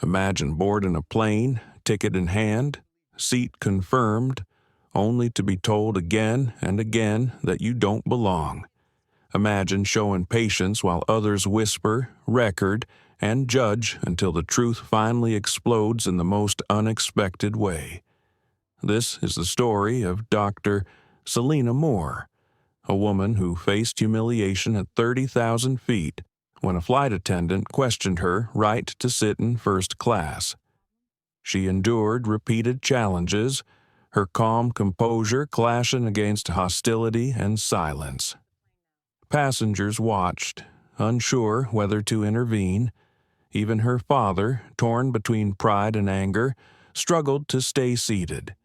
Imagine boarding a plane, ticket in hand, seat confirmed, only to be told again and again that you don't belong. Imagine showing patience while others whisper, record, and judge until the truth finally explodes in the most unexpected way. This is the story of Dr. Selena Moore, a woman who faced humiliation at 30,000 feet when a flight attendant questioned her right to sit in first class. She endured repeated challenges, her calm composure clashing against hostility and silence. Passengers watched, unsure whether to intervene. Even her father, torn between pride and anger, struggled to stay seated.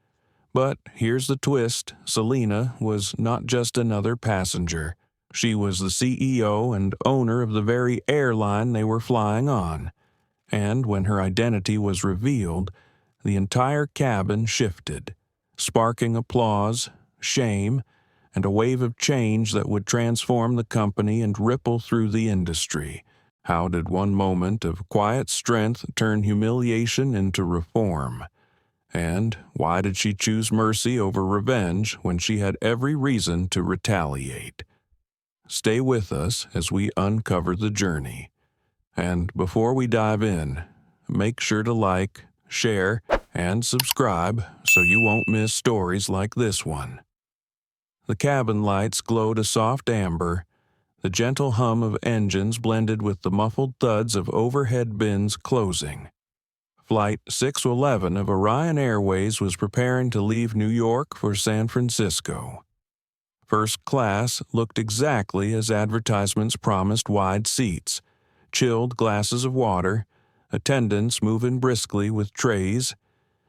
But here's the twist: Selena was not just another passenger. She was the CEO and owner of the very airline they were flying on. And when her identity was revealed, the entire cabin shifted, sparking applause, shame, and a wave of change that would transform the company and ripple through the industry. How did one moment of quiet strength turn humiliation into reform? And why did she choose mercy over revenge when she had every reason to retaliate? Stay with us as we uncover the journey. And before we dive in, make sure to like, share, and subscribe so you won't miss stories like this one. The cabin lights glowed a soft amber. The gentle hum of engines blended with the muffled thuds of overhead bins closing. Flight 611 of Orion Airways was preparing to leave New York for San Francisco. First class looked exactly as advertisements promised: wide seats, chilled glasses of water, attendants moving briskly with trays.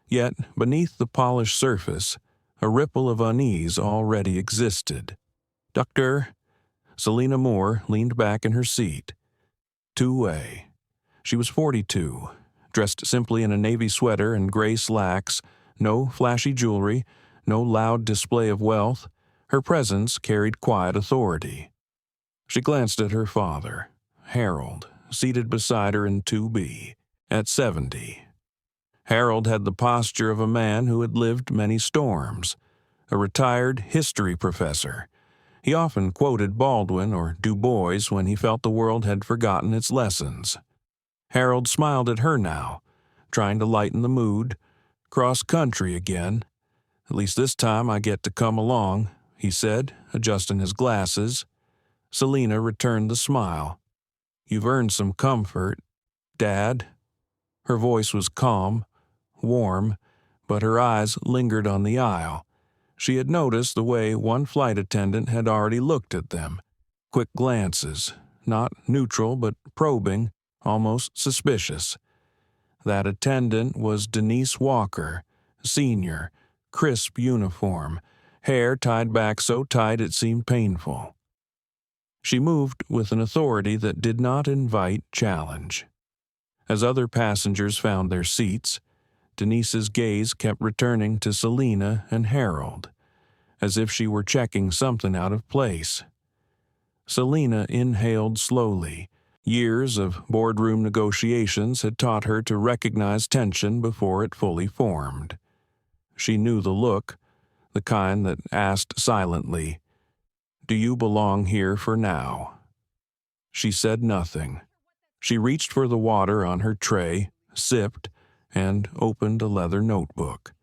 Yet, beneath the polished surface, a ripple of unease already existed. "Doctor?" Selena Moore leaned back in her seat. Two-way. She was 42, dressed simply in a navy sweater and gray slacks, no flashy jewelry, no loud display of wealth. Her presence carried quiet authority. She glanced at her father, Harold, seated beside her in 2B, at 70. Harold had the posture of a man who had lived many storms, a retired history professor. He often quoted Baldwin or Du Bois when he felt the world had forgotten its lessons. Harold smiled at her now, trying to lighten the mood. "Cross country again. At least this time I get to come along," he said, adjusting his glasses. Selena returned the smile. "You've earned some comfort, Dad." Her voice was calm, warm, but her eyes lingered on the aisle. She had noticed the way one flight attendant had already looked at them. Quick glances, not neutral but probing, almost suspicious. That attendant was Denise Walker, senior, crisp uniform, hair tied back so tight it seemed painful. She moved with an authority that did not invite challenge. As other passengers found their seats, Denise's gaze kept returning to Selena and Harold, as if she were checking something out of place. Selena inhaled slowly. Years of boardroom negotiations had taught her to recognize tension before it fully formed. She knew the look, the kind that asked silently, "Do you belong here for now?" She said nothing. She reached for the water on her tray, sipped, and opened a leather notebook.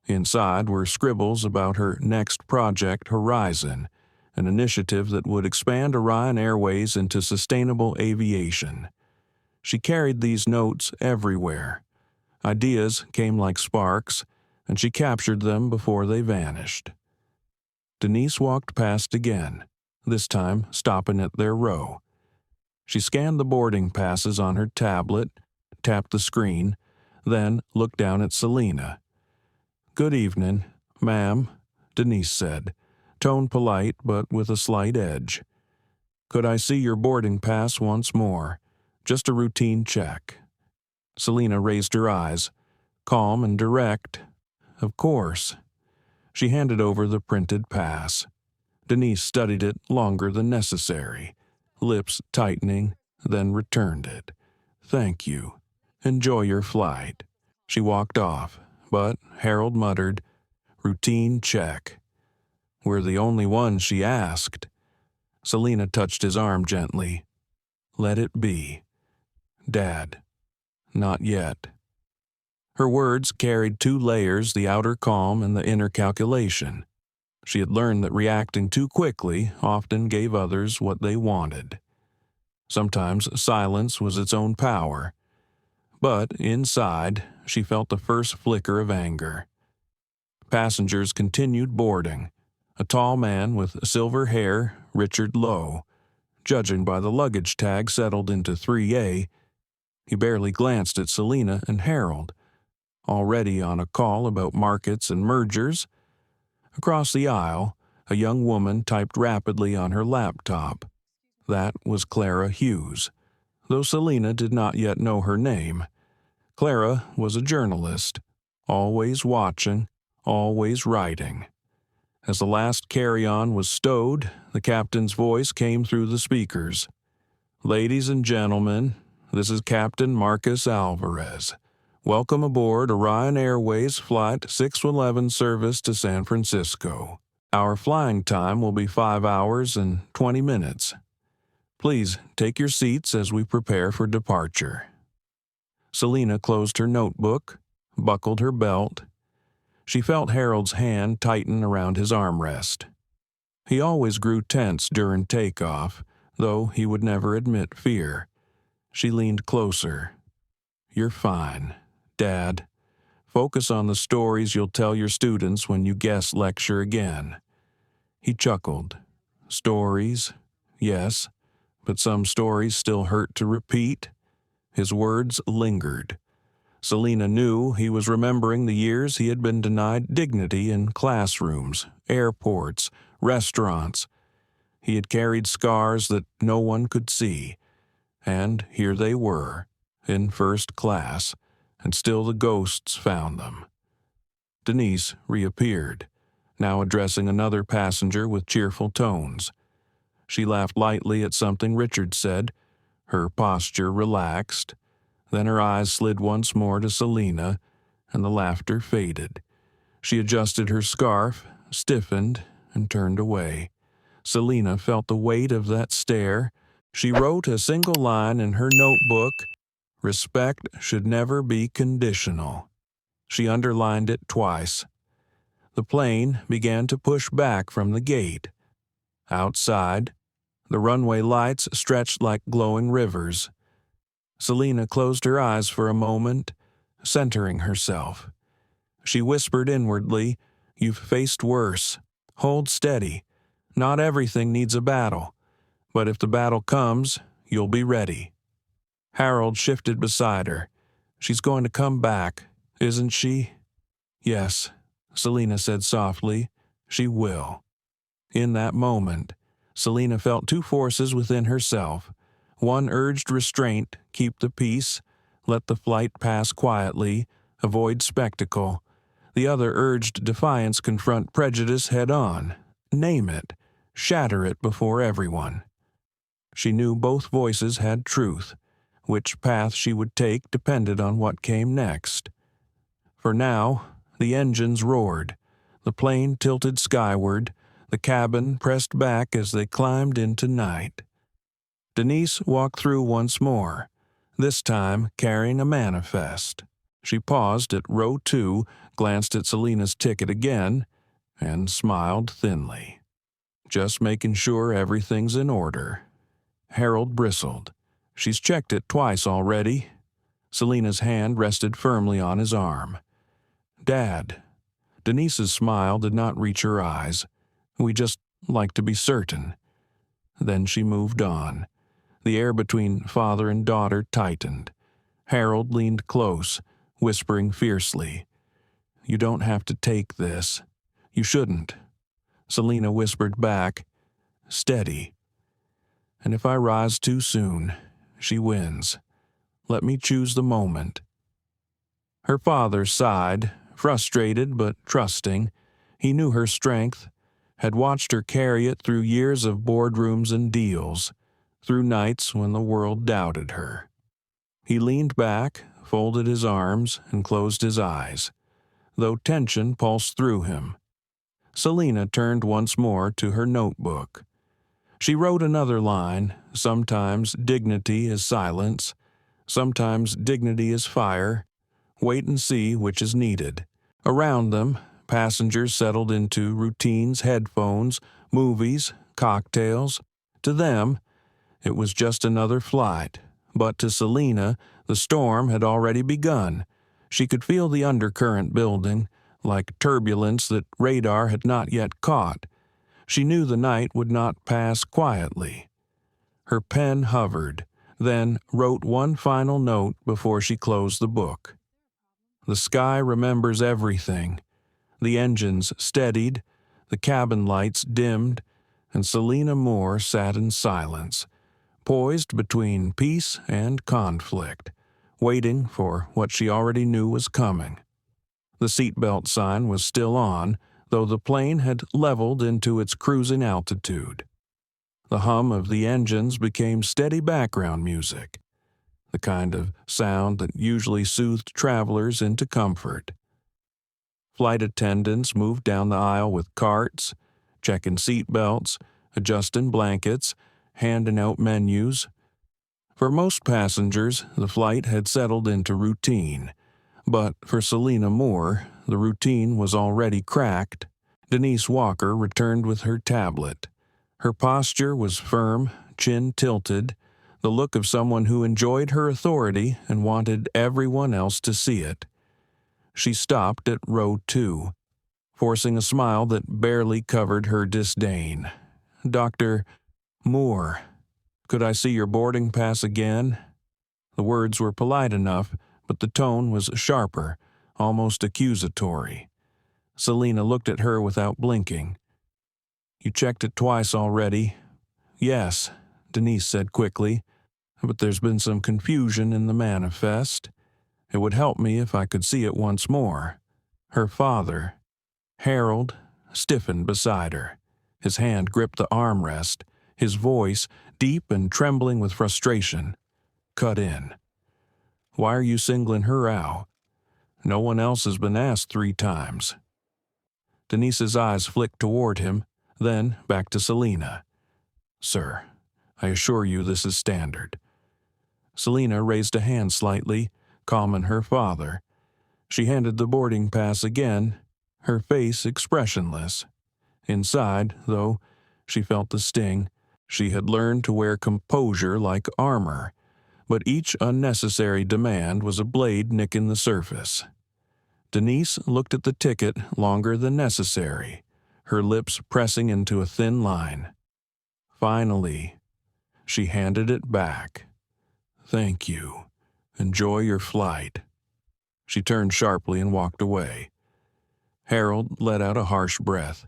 Inside were scribbles about her next project, Horizon, an initiative that would expand Orion Airways into sustainable aviation. She carried these notes everywhere. Ideas came like sparks, and she captured them before they vanished. Denise walked past again, this time stopping at their row. She scanned the boarding passes on her tablet, tapped the screen, then looked down at Selena. "Good evening, ma'am," Denise said, tone polite but with a slight edge. "Could I see your boarding pass once more? Just a routine check." Selena raised her eyes, calm and direct. "Of course." She handed over the printed pass. Denise studied it longer than necessary, lips tightening, then returned it. "Thank you. Enjoy your flight." She walked off, but Harold muttered, "Routine check." "We're the only ones she asked." Selina touched his arm gently. "Let it be." "Dad, not yet." Her words carried two layers, the outer calm and the inner calculation. She had learned that reacting too quickly often gave others what they wanted. Sometimes silence was its own power. But inside, she felt the first flicker of anger. Passengers continued boarding. A tall man with silver hair, Richard Lowe. Judging by the luggage tag settled into 3A, he barely glanced at Selina and Harold, already on a call about markets and mergers. Across the aisle, a young woman typed rapidly on her laptop. That was Clara Hughes, though Selina did not yet know her name. Clara was a journalist, always watching, always writing. As the last carry-on was stowed, the captain's voice came through the speakers. "Ladies and gentlemen, this is Captain Marcus Alvarez. Welcome aboard Orion Airways Flight 611 service to San Francisco. Our flying time will be 5 hours and 20 minutes. Please take your seats as we prepare for departure." Selina closed her notebook, buckled her belt. She felt Harold's hand tighten around his armrest. He always grew tense during takeoff, though he would never admit fear. She leaned closer. "You're fine, Dad. Focus on the stories you'll tell your students when you guest lecture again." He chuckled. "Stories, yes, but some stories still hurt to repeat." His words lingered. Selina knew he was remembering the years he had been denied dignity in classrooms, airports, restaurants. He had carried scars that no one could see, and here they were, in first class, and still the ghosts found them. Denise reappeared, now addressing another passenger with cheerful tones. She laughed lightly at something Richard said, her posture relaxed. Then her eyes slid once more to Selina, and the laughter faded. She adjusted her scarf, stiffened, and turned away. Selina felt the weight of that stare. She wrote a single line in her notebook: "Respect should never be conditional." She underlined it twice. The plane began to push back from the gate. Outside, the runway lights stretched like glowing rivers. Selina closed her eyes for a moment, centering herself. She whispered inwardly, "You've faced worse. Hold steady. Not everything needs a battle, but if the battle comes, you'll be ready." Harold shifted beside her. "She's going to come back, isn't she?" "Yes," Selina said softly, "she will." In that moment, Selina felt two forces within herself. One urged restraint, keep the peace, let the flight pass quietly, avoid spectacle. The other urged defiance, confront prejudice head-on, name it, shatter it before everyone. She knew both voices had truth. Which path she would take depended on what came next. For now, the engines roared. The plane tilted skyward. The cabin pressed back as they climbed into night. Denise walked through once more, this time carrying a manifest. She paused at row 2, glanced at Selina's ticket again, and smiled thinly. "Just making sure everything's in order." Harold bristled. "She's checked it twice already." Selina's hand rested firmly on his arm. "Dad." Denise's smile did not reach her eyes. "We just like to be certain." Then she moved on. The air between father and daughter tightened. Harold leaned close, whispering fiercely, "You don't have to take this. You shouldn't." Selina whispered back, "Steady. And if I rise too soon, she wins. Let me choose the moment." Her father sighed, frustrated but trusting. He knew her strength, had watched her carry it through years of boardrooms and deals, through nights when the world doubted her. He leaned back, folded his arms, and closed his eyes, though tension pulsed through him. Selina turned once more to her notebook. She wrote another line. Sometimes dignity is silence. Sometimes dignity is fire. Wait and see which is needed. Around them, passengers settled into routines, headphones, movies, cocktails. To them, it was just another flight. But to Selina, the storm had already begun. She could feel the undercurrent building, like turbulence that radar had not yet caught. She knew the night would not pass quietly. Her pen hovered, then wrote one final note before she closed the book. The sky remembers everything. The engines steadied, the cabin lights dimmed, and Selina Moore sat in silence, poised between peace and conflict, waiting for what she already knew was coming. The seatbelt sign was still on, though the plane had leveled into its cruising altitude. The hum of the engines became steady background music, the kind of sound that usually soothed travelers into comfort. Flight attendants moved down the aisle with carts, checking seatbelts, adjusting blankets, handing out menus. For most passengers, the flight had settled into routine, but for Selina Moore, the routine was already cracked. Denise Walker returned with her tablet. Her posture was firm, chin tilted, the look of someone who enjoyed her authority and wanted everyone else to see it. She stopped at row 2, forcing a smile that barely covered her disdain. "Dr. Moore, could I see your boarding pass again?" The words were polite enough, but the tone was sharper, almost accusatory. Selina looked at her without blinking. "You checked it twice already." "Yes," Denise said quickly, "but there's been some confusion in the manifest. It would help me if I could see it once more." Her father, Harold, stiffened beside her. His hand gripped the armrest, his voice, deep and trembling with frustration, cut in. "Why are you singling her out? No one else has been asked 3 times. Denise's eyes flicked toward him, then back to Selina. "Sir, I assure you this is standard." Selina raised a hand slightly, calming her father. She handed the boarding pass again, her face expressionless. Inside, though, she felt the sting. She had learned to wear composure like armor, but each unnecessary demand was a blade nicking the surface. Denise looked at the ticket longer than necessary, her lips pressing into a thin line. Finally, she handed it back. "Thank you. Enjoy your flight." She turned sharply and walked away. Harold let out a harsh breath.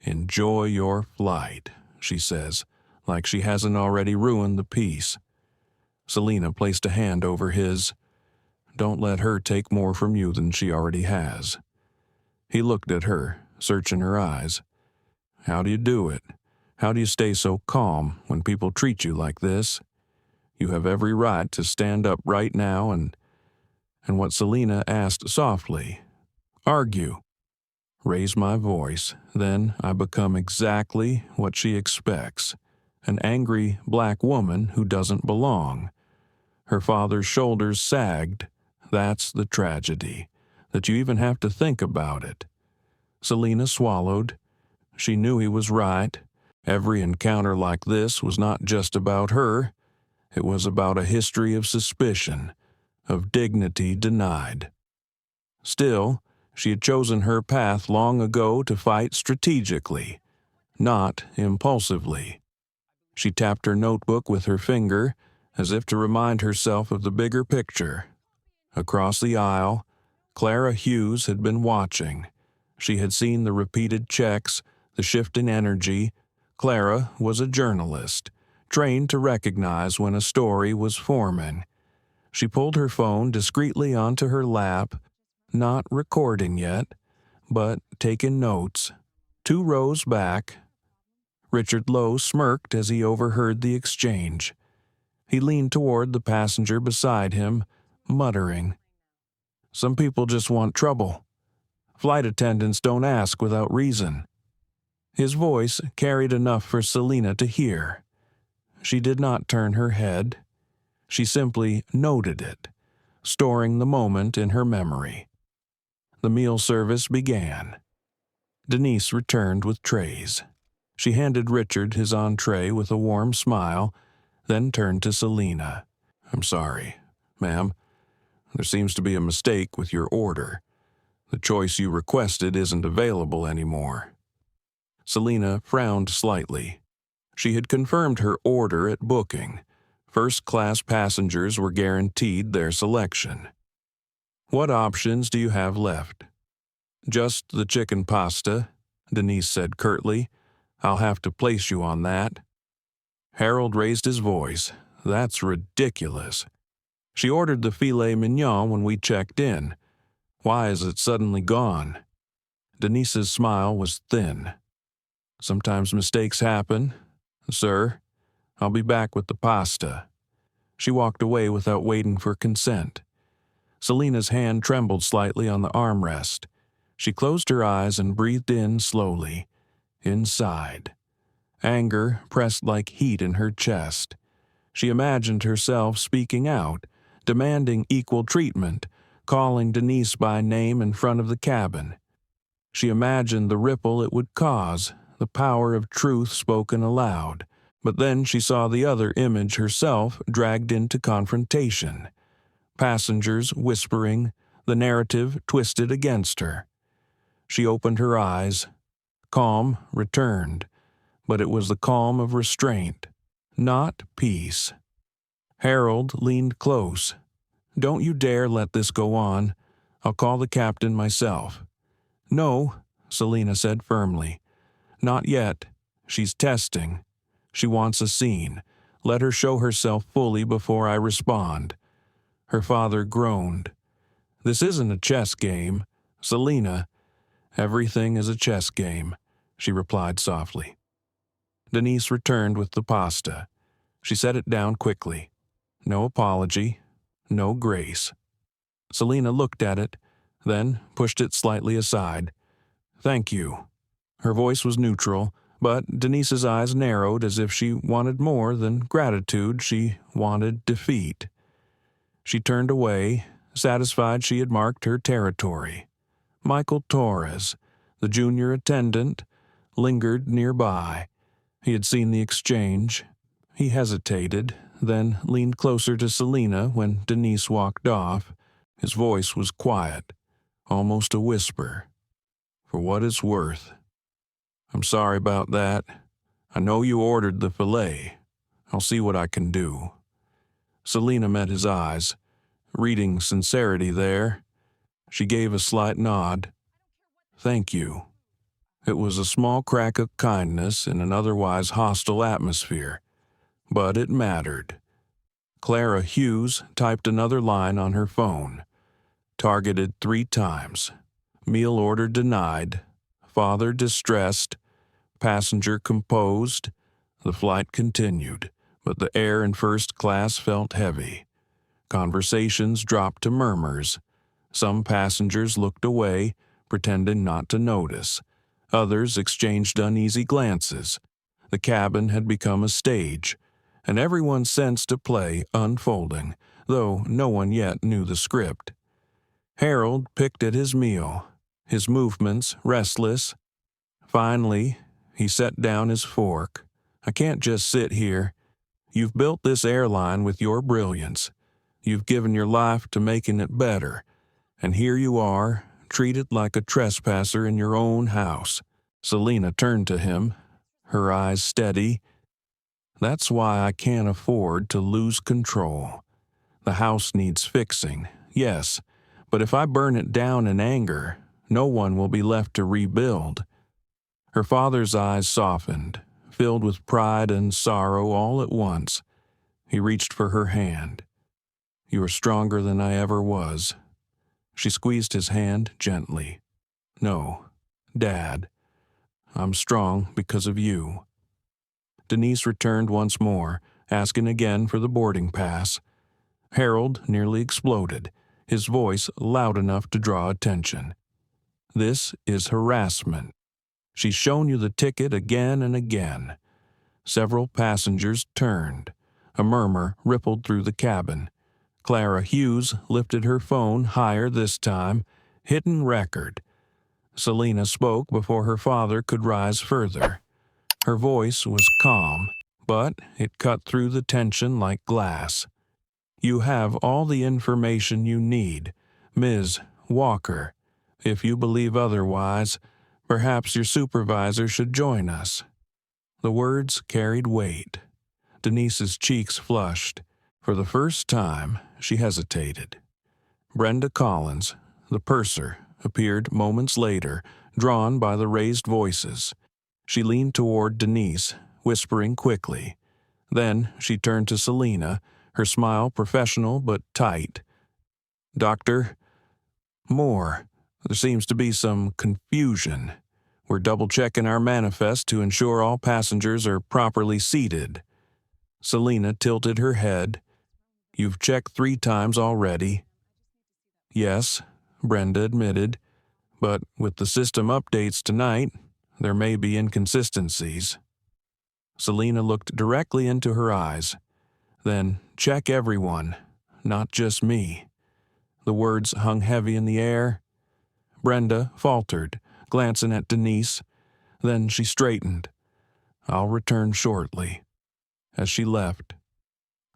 "Enjoy your flight," she says, like she hasn't already ruined the peace. Selina placed a hand over his. "Don't let her take more from you than she already has." He looked at her, searching her eyes. "How do you do it? How do you stay so calm when people treat you like this? You have every right to stand up right now and what Selina asked softly. Argue. Raise my voice, then I become exactly what she expects. An angry black woman who doesn't belong. Her father's shoulders sagged. That's the tragedy, that you even have to think about it. Selina swallowed. She knew he was right. Every encounter like this was not just about her. It was about a history of suspicion, of dignity denied. Still, she had chosen her path long ago to fight strategically, not impulsively. She tapped her notebook with her finger, as if to remind herself of the bigger picture. Across the aisle, Clara Hughes had been watching. She had seen the repeated checks, the shift in energy. Clara was a journalist, trained to recognize when a story was forming. She pulled her phone discreetly onto her lap, not recording yet, but taking notes. 2 rows back, Richard Lowe smirked as he overheard the exchange. He leaned toward the passenger beside him, muttering. Some people just want trouble. Flight attendants don't ask without reason. His voice carried enough for Selina to hear. She did not turn her head. She simply noted it, storing the moment in her memory. The meal service began. Denise returned with trays. She handed Richard his entree with a warm smile, then turned to Selina. I'm sorry, ma'am. There seems to be a mistake with your order. The choice you requested isn't available anymore. Selina frowned slightly. She had confirmed her order at booking. First-class passengers were guaranteed their selection. What options do you have left? Just the chicken pasta, Denise said curtly. I'll have to place you on that. Harold raised his voice. That's ridiculous. She ordered the filet mignon when we checked in. Why is it suddenly gone? Denise's smile was thin. Sometimes mistakes happen. Sir, I'll be back with the pasta. She walked away without waiting for consent. Selina's hand trembled slightly on the armrest. She closed her eyes and breathed in slowly. Inside. Anger pressed like heat in her chest. She imagined herself speaking out, demanding equal treatment, calling Denise by name in front of the cabin. She imagined the ripple it would cause, the power of truth spoken aloud. But then she saw the other image herself dragged into confrontation. Passengers whispering, the narrative twisted against her. She opened her eyes. Calm returned, but it was the calm of restraint, not peace. Harold leaned close. Don't you dare let this go on. I'll call the captain myself. No, Selina said firmly. Not yet. She's testing. She wants a scene. Let her show herself fully before I respond. Her father groaned. This isn't a chess game. Selina, everything is a chess game, she replied softly. Denise returned with the pasta. She set it down quickly. No apology, no grace. Selina looked at it, then pushed it slightly aside. Thank you. Her voice was neutral, but Denise's eyes narrowed as if she wanted more than gratitude, she wanted defeat. She turned away, satisfied she had marked her territory. Michael Torres, the junior attendant, lingered nearby. He had seen the exchange. He hesitated, then leaned closer to Selina when Denise walked off. His voice was quiet, almost a whisper. For what it's worth. I'm sorry about that. I know you ordered the filet. I'll see what I can do. Selina met his eyes, reading sincerity there. She gave a slight nod. Thank you. It was a small crack of kindness in an otherwise hostile atmosphere, but it mattered. Clara Hughes typed another line on her phone. Targeted 3 times. Meal order denied. Father distressed. Passenger composed. The flight continued, but the air in first class felt heavy. Conversations dropped to murmurs. Some passengers looked away, pretending not to notice. Others exchanged uneasy glances. The cabin had become a stage, and everyone sensed a play unfolding, though no one yet knew the script. Harold picked at his meal, his movements restless. Finally, he set down his fork. I can't just sit here. You've built this airline with your brilliance. You've given your life to making it better. And here you are, treated like a trespasser in your own house. Selina turned to him, her eyes steady. That's why I can't afford to lose control. The house needs fixing, yes, but if I burn it down in anger, no one will be left to rebuild. Her father's eyes softened, filled with pride and sorrow all at once. He reached for her hand. You are stronger than I ever was. She squeezed his hand gently. No, Dad, I'm strong because of you. Denise returned once more, asking again for the boarding pass. Harold nearly exploded, his voice loud enough to draw attention. "This is harassment. She's shown you the ticket again and again." Several passengers turned. A murmur rippled through the cabin. Clara Hughes lifted her phone higher this time. Hidden record. Selina spoke before her father could rise further. Her voice was calm, but it cut through the tension like glass. "You have all the information you need, Ms. Walker. If you believe otherwise, perhaps your supervisor should join us." The words carried weight. Denise's cheeks flushed. For the first time, she hesitated. Brenda Collins, the purser, appeared moments later, drawn by the raised voices. She leaned toward Denise, whispering quickly. Then she turned to Selina, her smile professional but tight. "Doctor, more. There seems to be some confusion. We're double-checking our manifest to ensure all passengers are properly seated." Selina tilted her head. "You've checked 3 times already." "Yes," Brenda admitted, "but with the system updates tonight, there may be inconsistencies." Selina looked directly into her eyes. "Then check everyone, not just me." The words hung heavy in the air. Brenda faltered, glancing at Denise. Then she straightened. "I'll return shortly." As she left,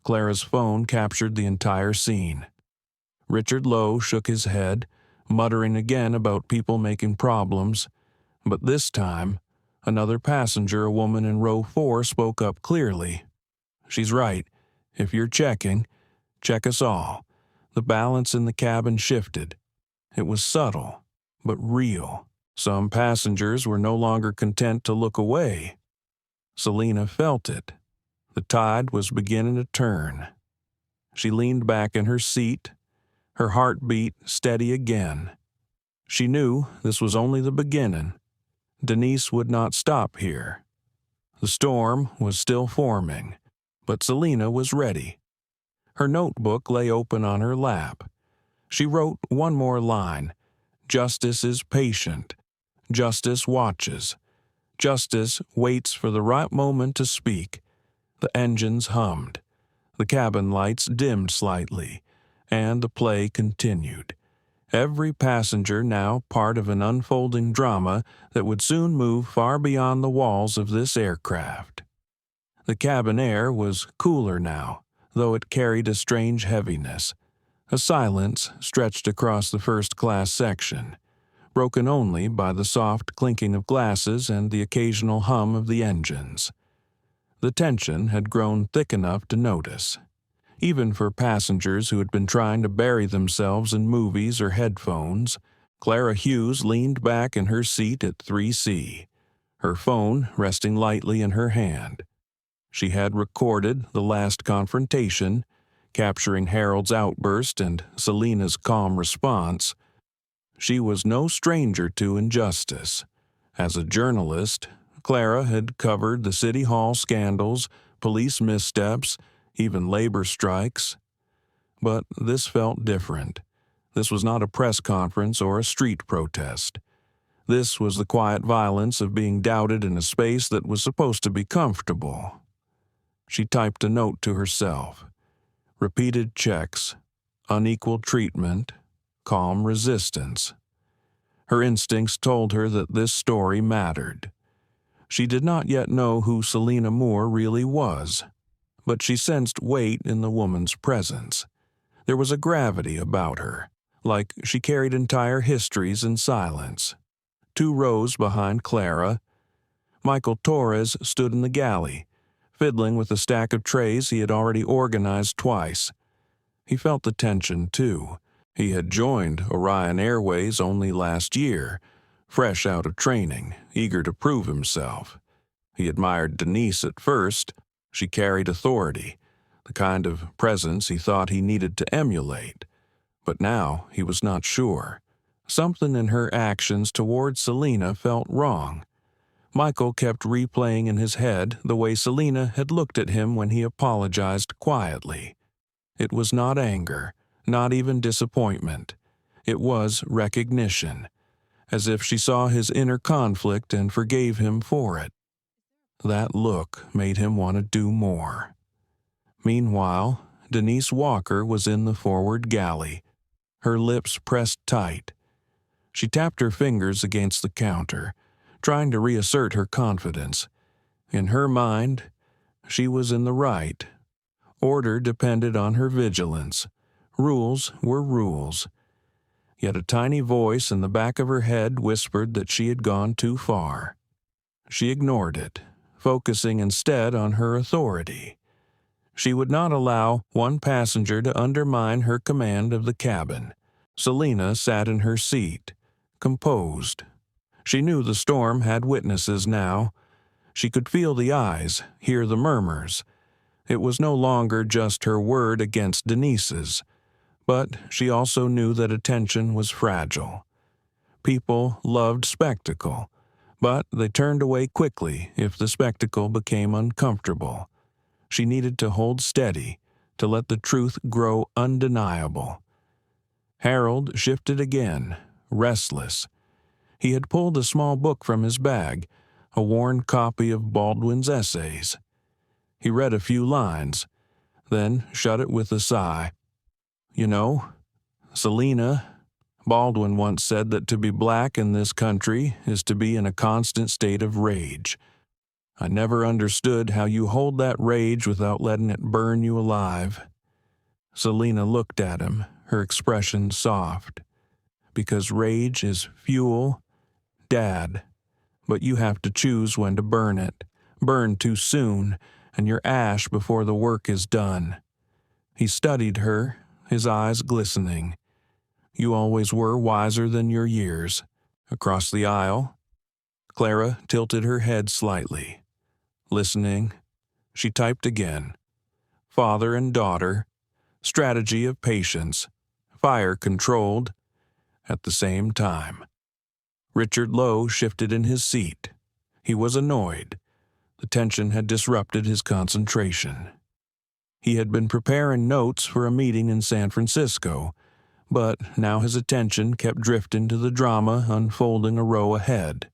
Clara's phone captured the entire scene. Richard Lowe shook his head, muttering again about people making problems. But this time, another passenger, a woman in row 4, spoke up clearly. "She's right. If you're checking, check us all." The balance in the cabin shifted. It was subtle, but real. Some passengers were no longer content to look away. Selina felt it. The tide was beginning to turn. She leaned back in her seat, her heartbeat steady again. She knew this was only the beginning. Denise would not stop here. The storm was still forming, but Selina was ready. Her notebook lay open on her lap. She wrote one more line. "Justice is patient. Justice watches. Justice waits for the right moment to speak." The engines hummed. The cabin lights dimmed slightly, and the play continued. Every passenger now part of an unfolding drama that would soon move far beyond the walls of this aircraft. The cabin air was cooler now, though it carried a strange heaviness. A silence stretched across the first-class section, broken only by the soft clinking of glasses and the occasional hum of the engines. The tension had grown thick enough to notice. Even for passengers who had been trying to bury themselves in movies or headphones, Clara Hughes leaned back in her seat at 3C, her phone resting lightly in her hand. She had recorded the last confrontation, capturing Harold's outburst and Selina's calm response. She was no stranger to injustice. As a journalist, Clara had covered the City Hall scandals, police missteps, even labor strikes. But this felt different. This was not a press conference or a street protest. This was the quiet violence of being doubted in a space that was supposed to be comfortable. She typed a note to herself. Repeated checks, unequal treatment, calm resistance. Her instincts told her that this story mattered. She did not yet know who Selina Moore really was, but she sensed weight in the woman's presence. There was a gravity about her, like she carried entire histories in silence. 2 rows behind Clara, Michael Torres stood in the galley, fiddling with a stack of trays he had already organized twice. He felt the tension, too. He had joined Orion Airways only last year, fresh out of training, eager to prove himself. He admired Denise at first. She carried authority, the kind of presence he thought he needed to emulate. But now he was not sure. Something in her actions toward Selina felt wrong. Michael kept replaying in his head the way Selina had looked at him when he apologized quietly. It was not anger, not even disappointment. It was recognition, as if she saw his inner conflict and forgave him for it. That look made him want to do more. Meanwhile, Denise Walker was in the forward galley, her lips pressed tight. She tapped her fingers against the counter, trying to reassert her confidence. In her mind, she was in the right. Order depended on her vigilance. Rules were rules. Yet a tiny voice in the back of her head whispered that she had gone too far. She ignored it, focusing instead on her authority. She would not allow one passenger to undermine her command of the cabin. Selina sat in her seat, composed. She knew the storm had witnesses now. She could feel the eyes, hear the murmurs. It was no longer just her word against Denise's, but she also knew that attention was fragile. People loved spectacle, but they turned away quickly if the spectacle became uncomfortable. She needed to hold steady, to let the truth grow undeniable. Harold shifted again, restless. He had pulled a small book from his bag, a worn copy of Baldwin's essays. He read a few lines, then shut it with a sigh. You know, Selina, Baldwin once said that to be black in this country is to be in a constant state of rage. I never understood how you hold that rage without letting it burn you alive. Selina looked at him, her expression soft. Because rage is fuel, Dad. But you have to choose when to burn it. Burn too soon, and you're ash before the work is done. He studied her, his eyes glistening. You always were wiser than your years. Across the aisle, Clara tilted her head slightly. Listening, she typed again. Father and daughter, strategy of patience, fire controlled, at the same time. Richard Lowe shifted in his seat. He was annoyed. The tension had disrupted his concentration. He had been preparing notes for a meeting in San Francisco, but now his attention kept drifting to the drama unfolding a row ahead.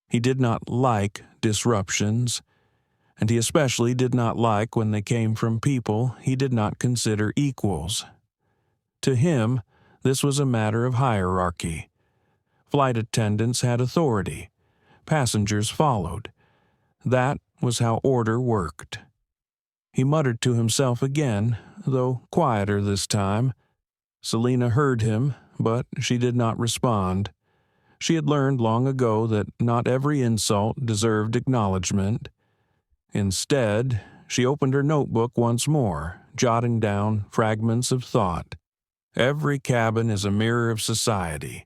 He did not like disruptions, and he especially did not like when they came from people he did not consider equals. To him, this was a matter of hierarchy. Flight attendants had authority. Passengers followed. That was how order worked. He muttered to himself again, though quieter this time. Selina heard him, but she did not respond. She had learned long ago that not every insult deserved acknowledgement. Instead, she opened her notebook once more, jotting down fragments of thought. Every cabin is a mirror of society.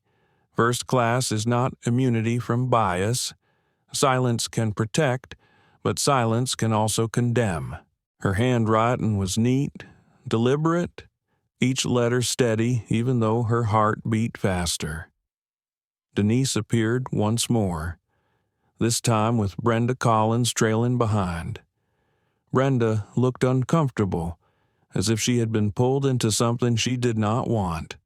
First class is not immunity from bias. Silence can protect, but silence can also condemn. Her handwriting was neat, deliberate, each letter steady even though her heart beat faster. Denise appeared once more, this time with Brenda Collins trailing behind. Brenda looked uncomfortable, as if she had been pulled into something she did not want.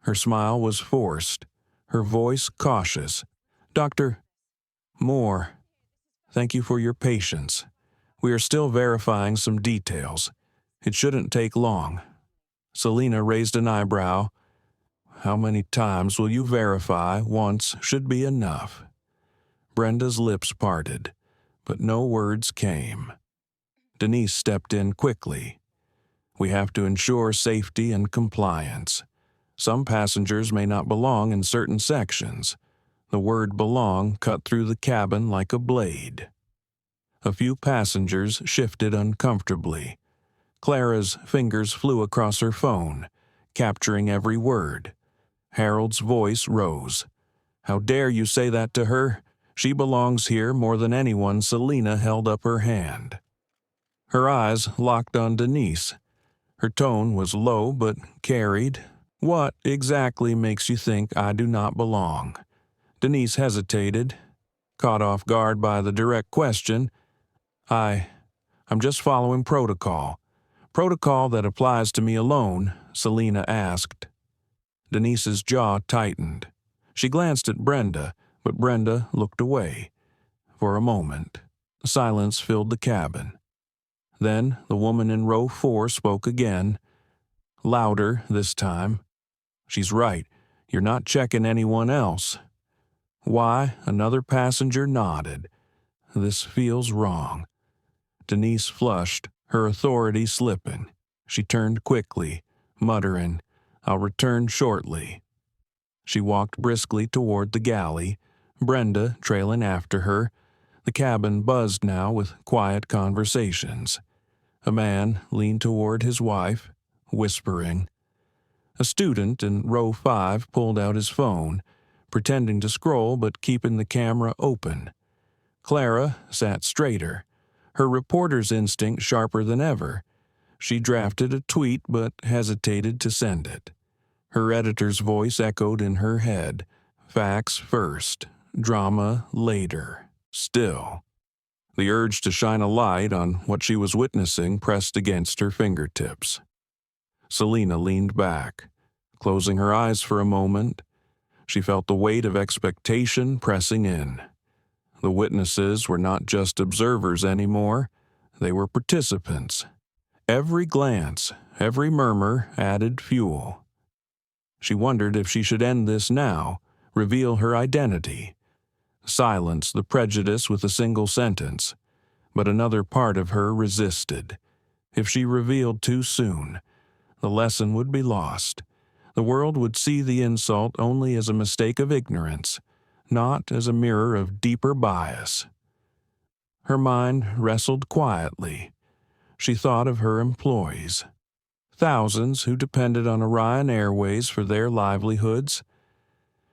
Her smile was forced, her voice cautious. Dr. Moore, thank you for your patience. We are still verifying some details. It shouldn't take long. Selina raised an eyebrow. How many times will you verify? Once should be enough. Brenda's lips parted, but no words came. Denise stepped in quickly. We have to ensure safety and compliance. Some passengers may not belong in certain sections. The word belong cut through the cabin like a blade. A few passengers shifted uncomfortably. Clara's fingers flew across her phone, capturing every word. Harold's voice rose. How dare you say that to her? She belongs here more than anyone. Selina held up her hand. Her eyes locked on Denise. Her tone was low but carried. What exactly makes you think I do not belong? Denise hesitated, caught off guard by the direct question. I'm just following protocol. Protocol that applies to me alone, Selina asked. Denise's jaw tightened. She glanced at Brenda, but Brenda looked away. For a moment, silence filled the cabin. Then the woman in row 4 spoke again, louder this time. She's right. You're not checking anyone else. Why? Another passenger nodded. This feels wrong. Denise flushed, her authority slipping. She turned quickly, muttering, I'll return shortly. She walked briskly toward the galley, Brenda trailing after her. The cabin buzzed now with quiet conversations. A man leaned toward his wife, whispering. A student in row 5 pulled out his phone, pretending to scroll but keeping the camera open. Clara sat straighter, her reporter's instinct sharper than ever. She drafted a tweet but hesitated to send it. Her editor's voice echoed in her head. Facts first, drama later. Still, the urge to shine a light on what she was witnessing pressed against her fingertips. Selina leaned back, closing her eyes for a moment. She felt the weight of expectation pressing in. The witnesses were not just observers anymore, they were participants. Every glance, every murmur added fuel. She wondered if she should end this now, reveal her identity, silence the prejudice with a single sentence. But another part of her resisted. If she revealed too soon, the lesson would be lost. The world would see the insult only as a mistake of ignorance, not as a mirror of deeper bias. Her mind wrestled quietly. She thought of her employees, thousands who depended on Orion Airways for their livelihoods.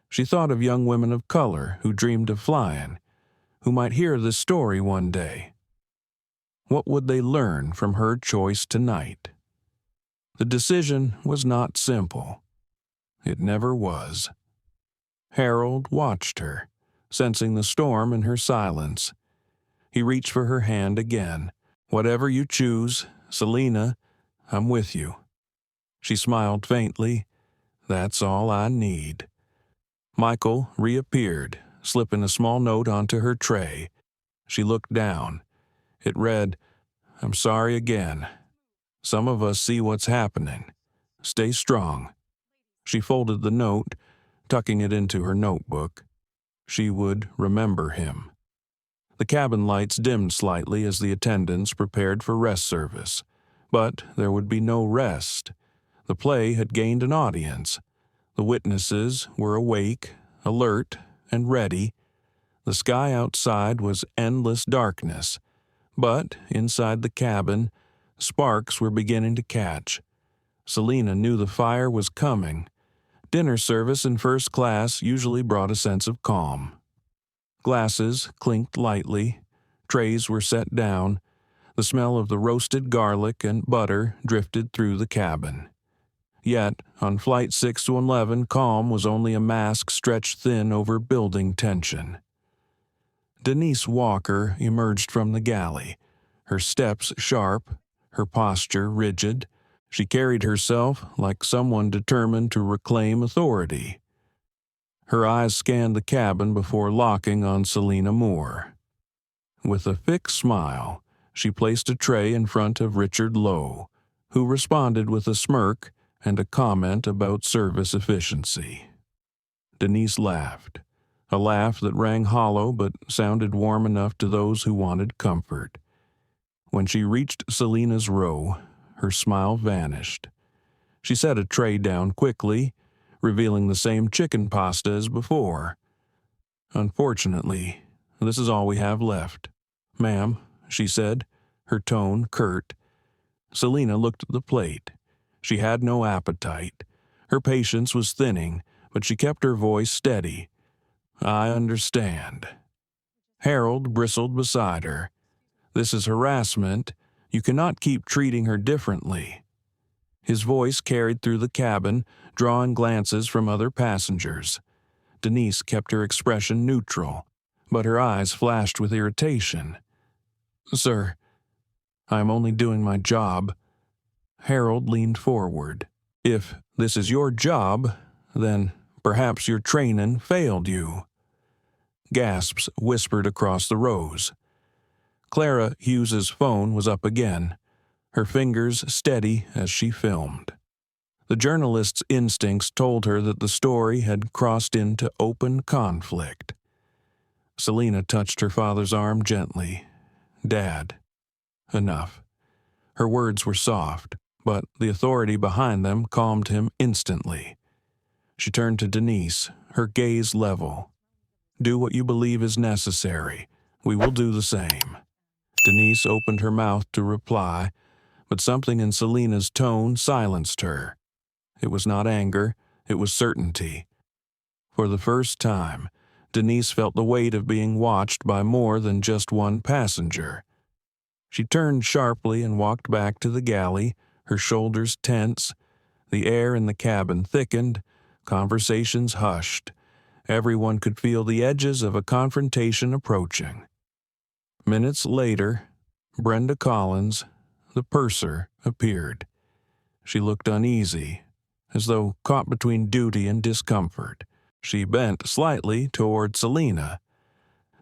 She thought of young women of color who dreamed of flying, who might hear this story one day. What would they learn from her choice tonight? The decision was not simple. It never was. Harold watched her, sensing the storm in her silence. He reached for her hand again. Whatever you choose, Selina, I'm with you. She smiled faintly. That's all I need. Michael reappeared, slipping a small note onto her tray. She looked down. It read, I'm sorry again. Some of us see what's happening. Stay strong. She folded the note, tucking it into her notebook. She would remember him. The cabin lights dimmed slightly as the attendants prepared for rest service. But there would be no rest. The play had gained an audience. The witnesses were awake, alert, and ready. The sky outside was endless darkness. But inside the cabin, sparks were beginning to catch. Selina knew the fire was coming. Dinner service in first class usually brought a sense of calm. Glasses clinked lightly. Trays were set down. The smell of the roasted garlic and butter drifted through the cabin. Yet, on Flight 611, calm was only a mask stretched thin over building tension. Denise Walker emerged from the galley, her steps sharp, her posture rigid. She carried herself like someone determined to reclaim authority. Her eyes scanned the cabin before locking on Selina Moore. With a fixed smile, she placed a tray in front of Richard Lowe, who responded with a smirk and a comment about service efficiency. Denise laughed, a laugh that rang hollow but sounded warm enough to those who wanted comfort. When she reached Selina's row, her smile vanished. She set a tray down quickly, revealing the same chicken pasta as before. Unfortunately, this is all we have left. Ma'am, she said, her tone curt. Selina looked at the plate. She had no appetite. Her patience was thinning, but she kept her voice steady. I understand. Harold bristled beside her. This is harassment. You cannot keep treating her differently. His voice carried through the cabin, drawing glances from other passengers. Denise kept her expression neutral, but her eyes flashed with irritation. Sir, I am only doing my job. Harold leaned forward. "If this is your job, then perhaps your training failed you." Gasps whispered across the rows. Clara Hughes's phone was up again, her fingers steady as she filmed. The journalist's instincts told her that the story had crossed into open conflict. Selina touched her father's arm gently. "Dad, enough." Her words were soft, but the authority behind them calmed him instantly. She turned to Denise, her gaze level. "Do what you believe is necessary. We will do the same." Denise opened her mouth to reply, but something in Selina's tone silenced her. It was not anger, it was certainty. For the first time, Denise felt the weight of being watched by more than just one passenger. She turned sharply and walked back to the galley, her shoulders tense. The air in the cabin thickened, conversations hushed. Everyone could feel the edges of a confrontation approaching. Minutes later, Brenda Collins, the purser, appeared. She looked uneasy, as though caught between duty and discomfort. She bent slightly toward Selina.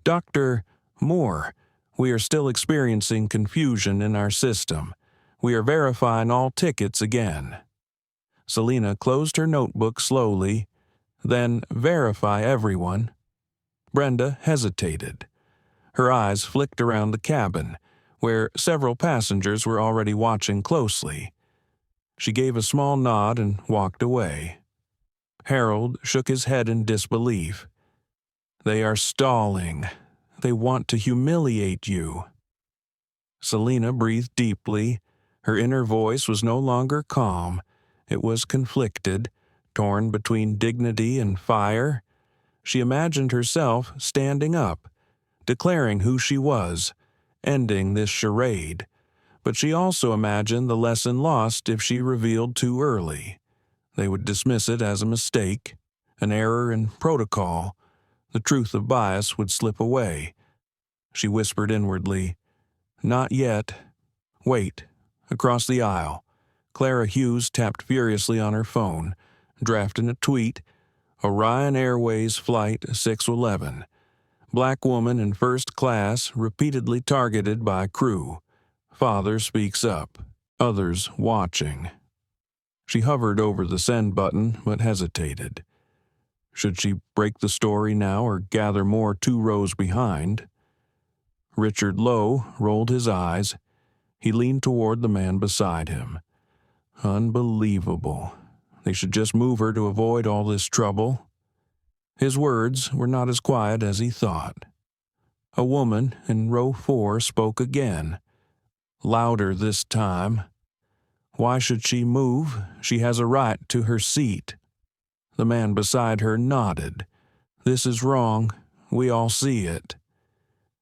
"Dr. Moore, we are still experiencing confusion in our system. We are verifying all tickets again." Selina closed her notebook slowly. "Then verify everyone." Brenda hesitated. Her eyes flicked around the cabin, where several passengers were already watching closely. She gave a small nod and walked away. Harold shook his head in disbelief. "They are stalling. They want to humiliate you." Selina breathed deeply. Her inner voice was no longer calm. It was conflicted, torn between dignity and fire. She imagined herself standing up, declaring who she was, ending this charade. But she also imagined the lesson lost if she revealed too early. They would dismiss it as a mistake, an error in protocol. The truth of bias would slip away. She whispered inwardly, "Not yet. Wait." Across the aisle, Clara Hughes tapped furiously on her phone, drafting a tweet. "Orion Airways Flight 611. Black woman in first class repeatedly targeted by crew. Father speaks up. Others watching." She hovered over the send button but hesitated. Should she break the story now or gather more 2 rows behind? Richard Lowe rolled his eyes. He leaned toward the man beside him. Unbelievable. They should just move her to avoid all this trouble. His words were not as quiet as he thought. A woman in row 4 spoke again, louder this time. "Why should she move? She has a right to her seat." The man beside her nodded. "This is wrong. We all see it."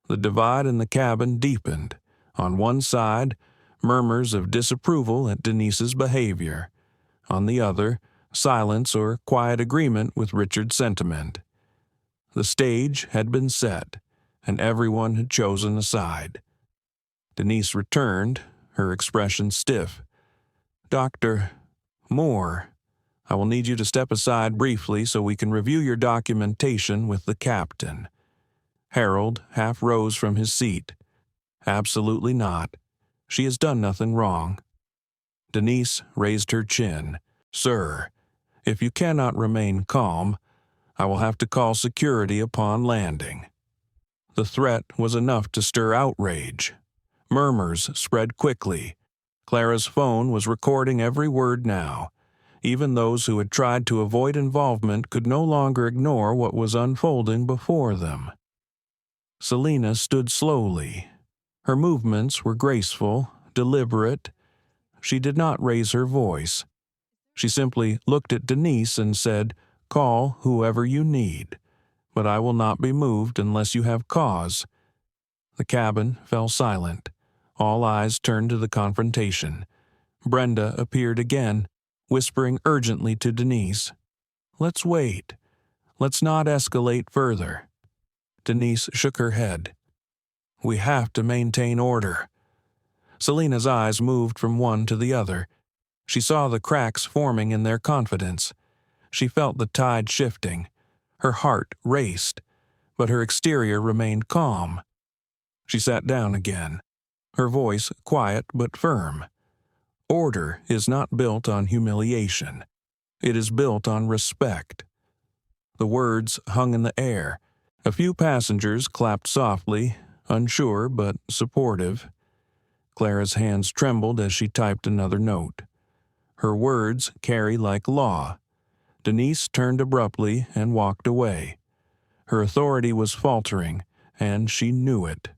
The divide in the cabin deepened. On one side, murmurs of disapproval at Denise's behavior. On the other, silence or quiet agreement with Richard's sentiment. The stage had been set, and everyone had chosen a side. Denise returned, her expression stiff. "Dr. Moore, I will need you to step aside briefly so we can review your documentation with the captain." Harold half rose from his seat. "Absolutely not. She has done nothing wrong." Denise raised her chin. "Sir, if you cannot remain calm, I will have to call security upon landing." The threat was enough to stir outrage. Murmurs spread quickly. Clara's phone was recording every word now. Even those who had tried to avoid involvement could no longer ignore what was unfolding before them. Selina stood slowly. Her movements were graceful, deliberate. She did not raise her voice. She simply looked at Denise and said, "Call whoever you need, but I will not be moved unless you have cause." The cabin fell silent. All eyes turned to the confrontation. Brenda appeared again, whispering urgently to Denise, "Let's wait. Let's not escalate further." Denise shook her head. "We have to maintain order." Selina's eyes moved from one to the other. She saw the cracks forming in their confidence. She felt the tide shifting. Her heart raced, but her exterior remained calm. She sat down again, her voice quiet but firm. Order is not built on humiliation. It is built on respect. The words hung in the air. A few passengers clapped softly, unsure but supportive. Clara's hands trembled as she typed another note. Her words carry like law. Denise turned abruptly and walked away. Her authority was faltering, and she knew it.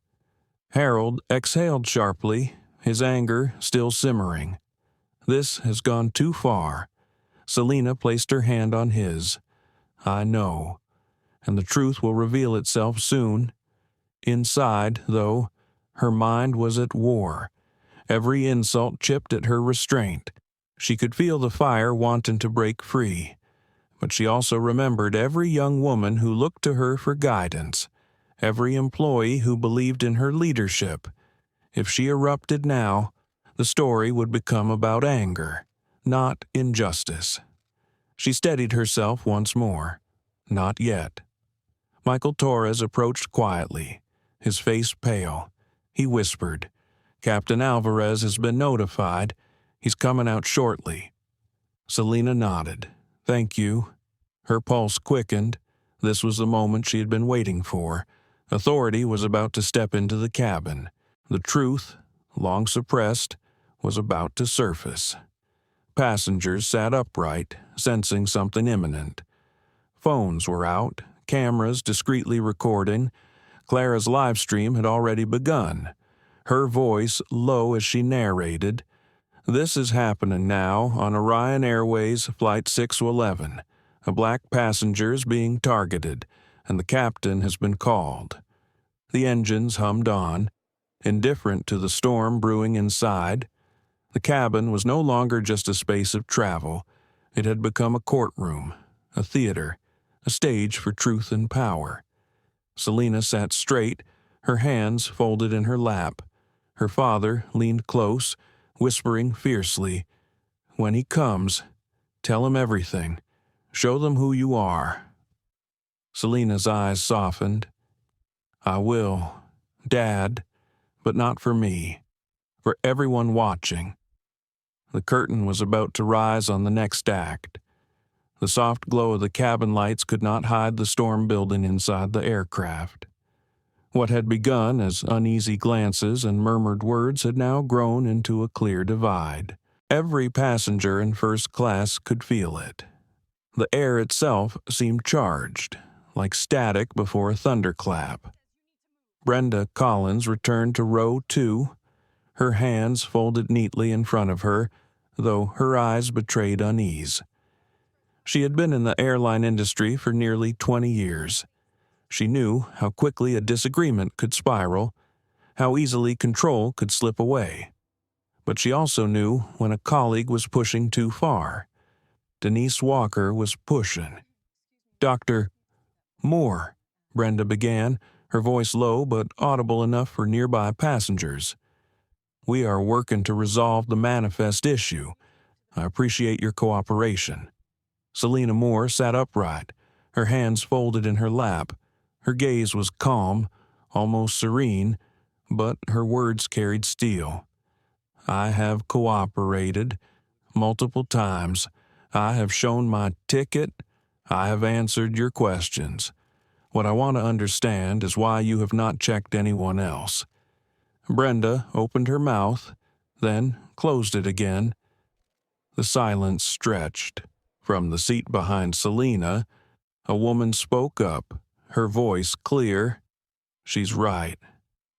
Harold exhaled sharply, his anger still simmering. This has gone too far. Selina placed her hand on his. I know, and the truth will reveal itself soon. Inside, though, her mind was at war. Every insult chipped at her restraint. She could feel the fire wanting to break free. But she also remembered every young woman who looked to her for guidance, every employee who believed in her leadership. If she erupted now, the story would become about anger, not injustice. She steadied herself once more. Not yet. Michael Torres approached quietly, his face pale. He whispered, "Captain Alvarez has been notified. He's coming out shortly." Selina nodded. "Thank you." Her pulse quickened. This was the moment she had been waiting for. Authority was about to step into the cabin. The truth, long suppressed, was about to surface. Passengers sat upright, sensing something imminent. Phones were out, cameras discreetly recording. Clara's live stream had already begun. Her voice low as she narrated, "This is happening now on Orion Airways Flight 611. A black passenger is being targeted, and the captain has been called." The engines hummed on, indifferent to the storm brewing inside. The cabin was no longer just a space of travel. It had become a courtroom, a theater, a stage for truth and power. Selina sat straight, her hands folded in her lap. Her father leaned close, whispering fiercely, "When he comes, tell him everything. Show them who you are." Selina's eyes softened. "I will, Dad, but not for me, for everyone watching." The curtain was about to rise on the next act. The soft glow of the cabin lights could not hide the storm building inside the aircraft. What had begun as uneasy glances and murmured words had now grown into a clear divide. Every passenger in first class could feel it. The air itself seemed charged, like static before a thunderclap. Brenda Collins returned to row 2, her hands folded neatly in front of her, though her eyes betrayed unease. She had been in the airline industry for nearly 20 years. She knew how quickly a disagreement could spiral, how easily control could slip away. But she also knew when a colleague was pushing too far. Denise Walker was pushing. "Dr. Moore," Brenda began, her voice low but audible enough for nearby passengers. "We are working to resolve the manifest issue. I appreciate your cooperation." Selina Moore sat upright, her hands folded in her lap. Her gaze was calm, almost serene, but her words carried steel. "I have cooperated multiple times. I have shown my ticket. I have answered your questions. What I want to understand is why you have not checked anyone else." Brenda opened her mouth, then closed it again. The silence stretched. From the seat behind Selina, a woman spoke up, her voice clear. "She's right.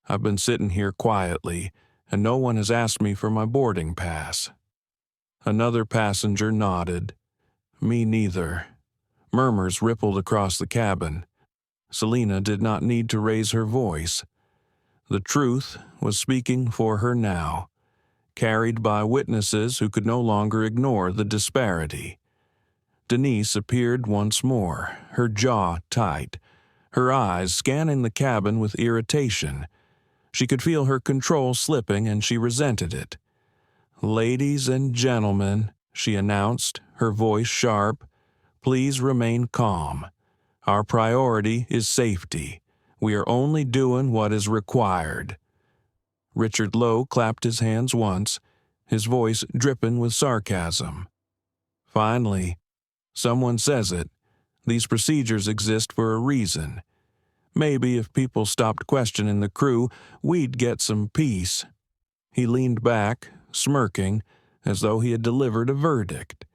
I've been sitting here quietly, and no one has asked me for my boarding pass." Another passenger nodded. "Me neither." Murmurs rippled across the cabin. Selina did not need to raise her voice. The truth was speaking for her now, carried by witnesses who could no longer ignore the disparity. Denise appeared once more, her jaw tight, her eyes scanning the cabin with irritation. She could feel her control slipping and she resented it. "Ladies and gentlemen," she announced, her voice sharp, "please remain calm. Our priority is safety. We are only doing what is required." Richard Lowe clapped his hands once, his voice dripping with sarcasm. "Finally, someone says it. These procedures exist for a reason. Maybe if people stopped questioning the crew, we'd get some peace." He leaned back, smirking, as though he had delivered a verdict.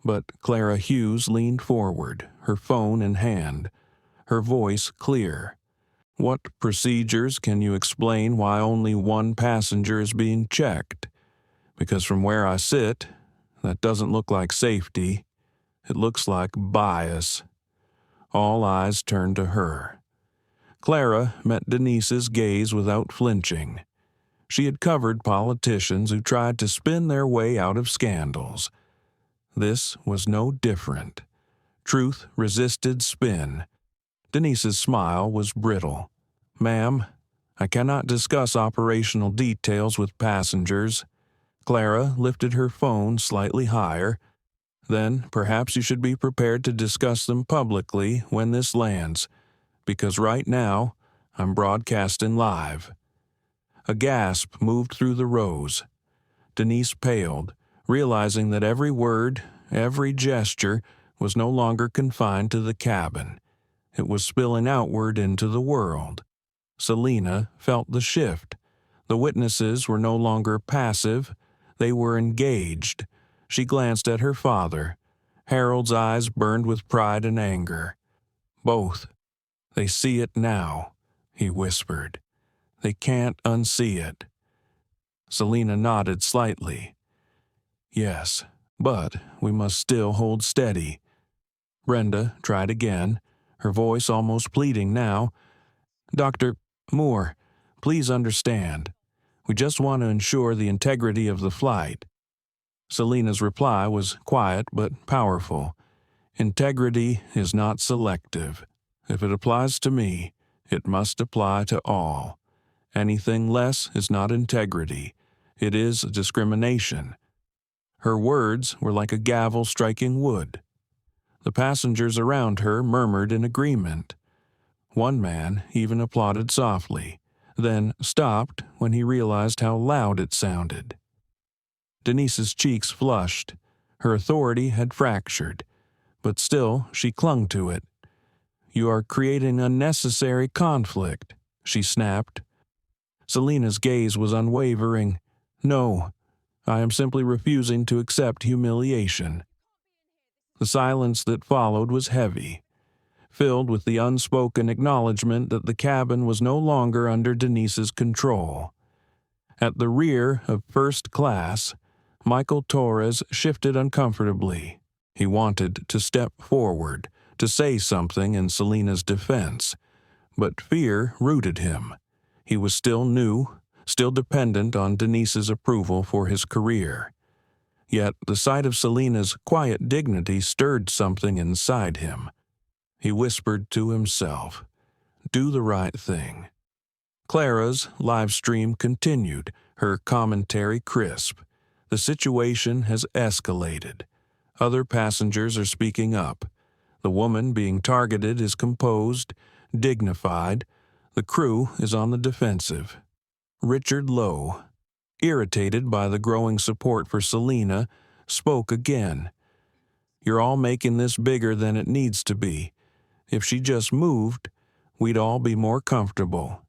But Clara Hughes leaned forward, her phone in hand, her voice clear. "What procedures can you explain why only one passenger is being checked? Because from where I sit, that doesn't look like safety. It looks like bias." All eyes turned to her. Clara met Denise's gaze without flinching. She had covered politicians who tried to spin their way out of scandals. This was no different. Truth resisted spin. Denise's smile was brittle. "Ma'am, I cannot discuss operational details with passengers." Clara lifted her phone slightly higher. "Then perhaps you should be prepared to discuss them publicly when this lands, because right now I'm broadcasting live." A gasp moved through the rows. Denise paled, realizing that every word, every gesture was no longer confined to the cabin. It was spilling outward into the world. Selina felt the shift. The witnesses were no longer passive. They were engaged. She glanced at her father. Harold's eyes burned with pride and anger. "Both. They see it now," he whispered. "They can't unsee it." Selina nodded slightly. "Yes, but we must still hold steady." Brenda tried again, her voice almost pleading now. "Dr. Moore, please understand. We just want to ensure the integrity of the flight." Selina's reply was quiet but powerful. "Integrity is not selective. If it applies to me, it must apply to all. Anything less is not integrity. It is discrimination." Her words were like a gavel striking wood. The passengers around her murmured in agreement. One man even applauded softly, then stopped when he realized how loud it sounded. Denise's cheeks flushed. Her authority had fractured, but still she clung to it. "You are creating unnecessary conflict," she snapped. Selina's gaze was unwavering. "No, I am simply refusing to accept humiliation." The silence that followed was heavy, filled with the unspoken acknowledgement that the cabin was no longer under Denise's control. At the rear of first class, Michael Torres shifted uncomfortably. He wanted to step forward, to say something in Selina's defense, but fear rooted him. He was still new, still dependent on Denise's approval for his career. Yet the sight of Selina's quiet dignity stirred something inside him. He whispered to himself, "Do the right thing." Clara's live stream continued, her commentary crisp. "The situation has escalated. Other passengers are speaking up. The woman being targeted is composed, dignified. The crew is on the defensive." Richard Lowe, irritated by the growing support for Selina, spoke again. "You're all making this bigger than it needs to be. If she just moved, we'd all be more comfortable."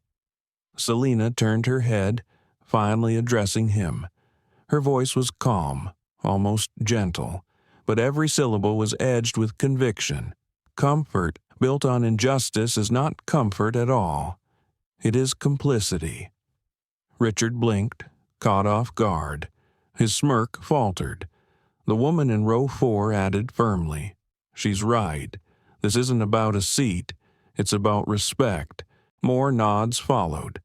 Selina turned her head, finally addressing him. Her voice was calm, almost gentle, but every syllable was edged with conviction. "Comfort built on injustice is not comfort at all. It is complicity." Richard blinked, caught off guard. His smirk faltered. The woman in row 4 added firmly, "She's right. This isn't about a seat. It's about respect." More nods followed.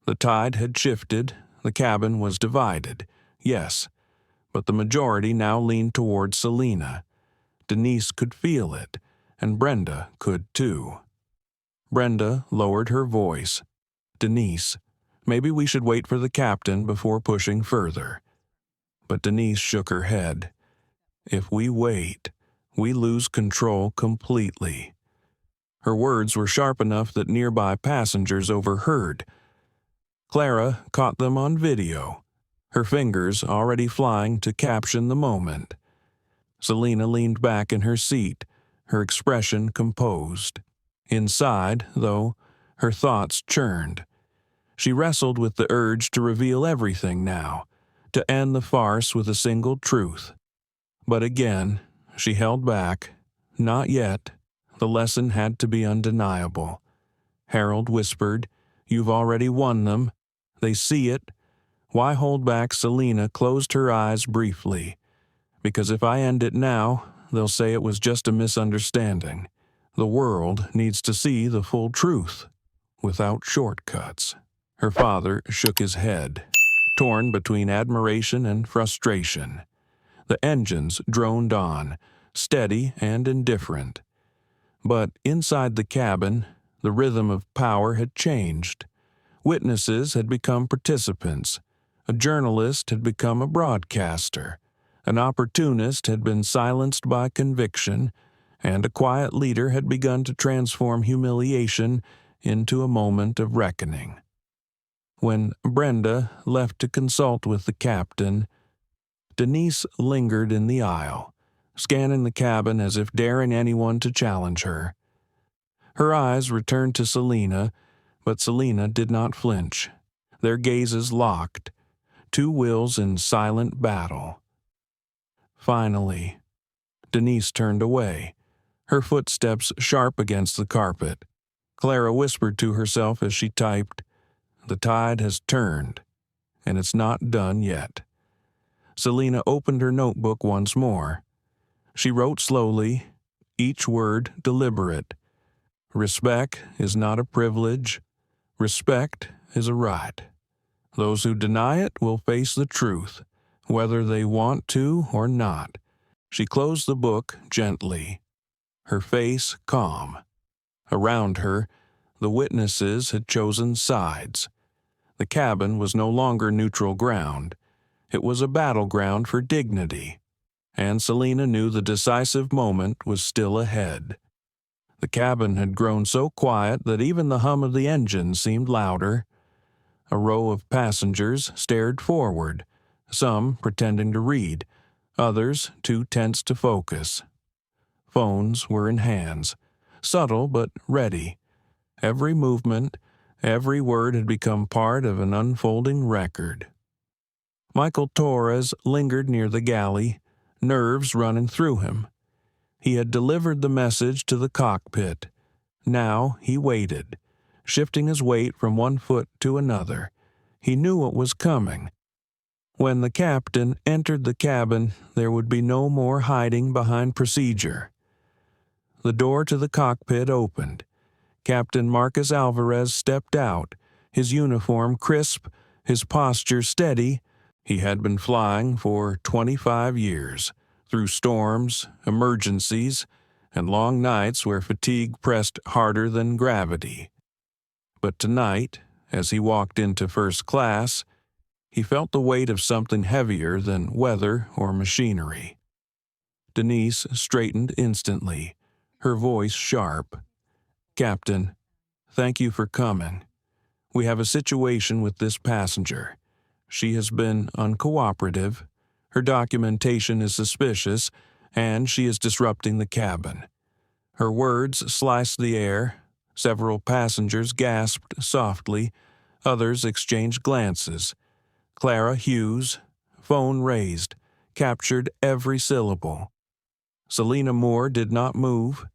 The tide had shifted. The cabin was divided. Yes, but the majority now leaned toward Selina. Denise could feel it, and Brenda could too. Brenda lowered her voice. "Denise, maybe we should wait for the captain before pushing further." But Denise shook her head. If we wait, we lose control completely. Her words were sharp enough that nearby passengers overheard. Clara caught them on video, her fingers already flying to caption the moment. Selina leaned back in her seat, her expression composed. Inside, though, her thoughts churned. She wrestled with the urge to reveal everything now, to end the farce with a single truth. But again, she held back. Not yet. The lesson had to be undeniable. Harold whispered, "You've already won them. They see it." Why hold back? Selina closed her eyes briefly. Because if I end it now, they'll say it was just a misunderstanding. The world needs to see the full truth, without shortcuts. Her father shook his head, torn between admiration and frustration. The engines droned on, steady and indifferent. But inside the cabin, the rhythm of power had changed. Witnesses had become participants. A journalist had become a broadcaster. An opportunist had been silenced by conviction, and a quiet leader had begun to transform humiliation into a moment of reckoning. When Brenda left to consult with the captain, Denise lingered in the aisle, scanning the cabin as if daring anyone to challenge her. Her eyes returned to Selina, but Selina did not flinch. Their gazes locked, two wills in silent battle. Finally, Denise turned away, her footsteps sharp against the carpet. Clara whispered to herself as she typed, "The tide has turned, and it's not done yet." Selina opened her notebook once more. She wrote slowly, each word deliberate. Respect is not a privilege. Respect is a right. Those who deny it will face the truth, whether they want to or not. She closed the book gently, her face calm. Around her, the witnesses had chosen sides. The cabin was no longer neutral ground. It was a battleground for dignity, and Selina knew the decisive moment was still ahead. The cabin had grown so quiet that even the hum of the engine seemed louder. A row of passengers stared forward, some pretending to read, others too tense to focus. Phones were in hands, subtle but ready. Every movement, every word had become part of an unfolding record. Michael Torres lingered near the galley, nerves running through him. He had delivered the message to the cockpit. Now he waited, shifting his weight from one foot to another. He knew what was coming. When the captain entered the cabin, there would be no more hiding behind procedure. The door to the cockpit opened. Captain Marcus Alvarez stepped out, his uniform crisp, his posture steady. He had been flying for 25 years, through storms, emergencies, and long nights where fatigue pressed harder than gravity. But tonight, as he walked into first class, he felt the weight of something heavier than weather or machinery. Denise straightened instantly, her voice sharp. "Captain, thank you for coming. We have a situation with this passenger. She has been uncooperative, her documentation is suspicious, and she is disrupting the cabin." Her words sliced the air. Several passengers gasped softly, others exchanged glances. Clara Hughes, phone raised, captured every syllable. Selina Moore did not move.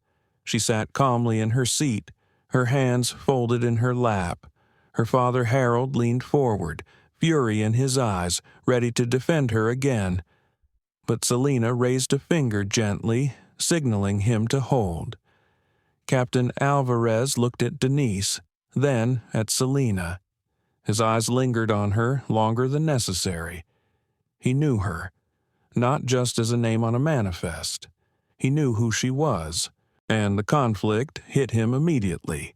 She sat calmly in her seat, her hands folded in her lap. Her father Harold leaned forward, fury in his eyes, ready to defend her again. But Selina raised a finger gently, signaling him to hold. Captain Alvarez looked at Denise, then at Selina. His eyes lingered on her longer than necessary. He knew her, not just as a name on a manifest. He knew who she was, and the conflict hit him immediately.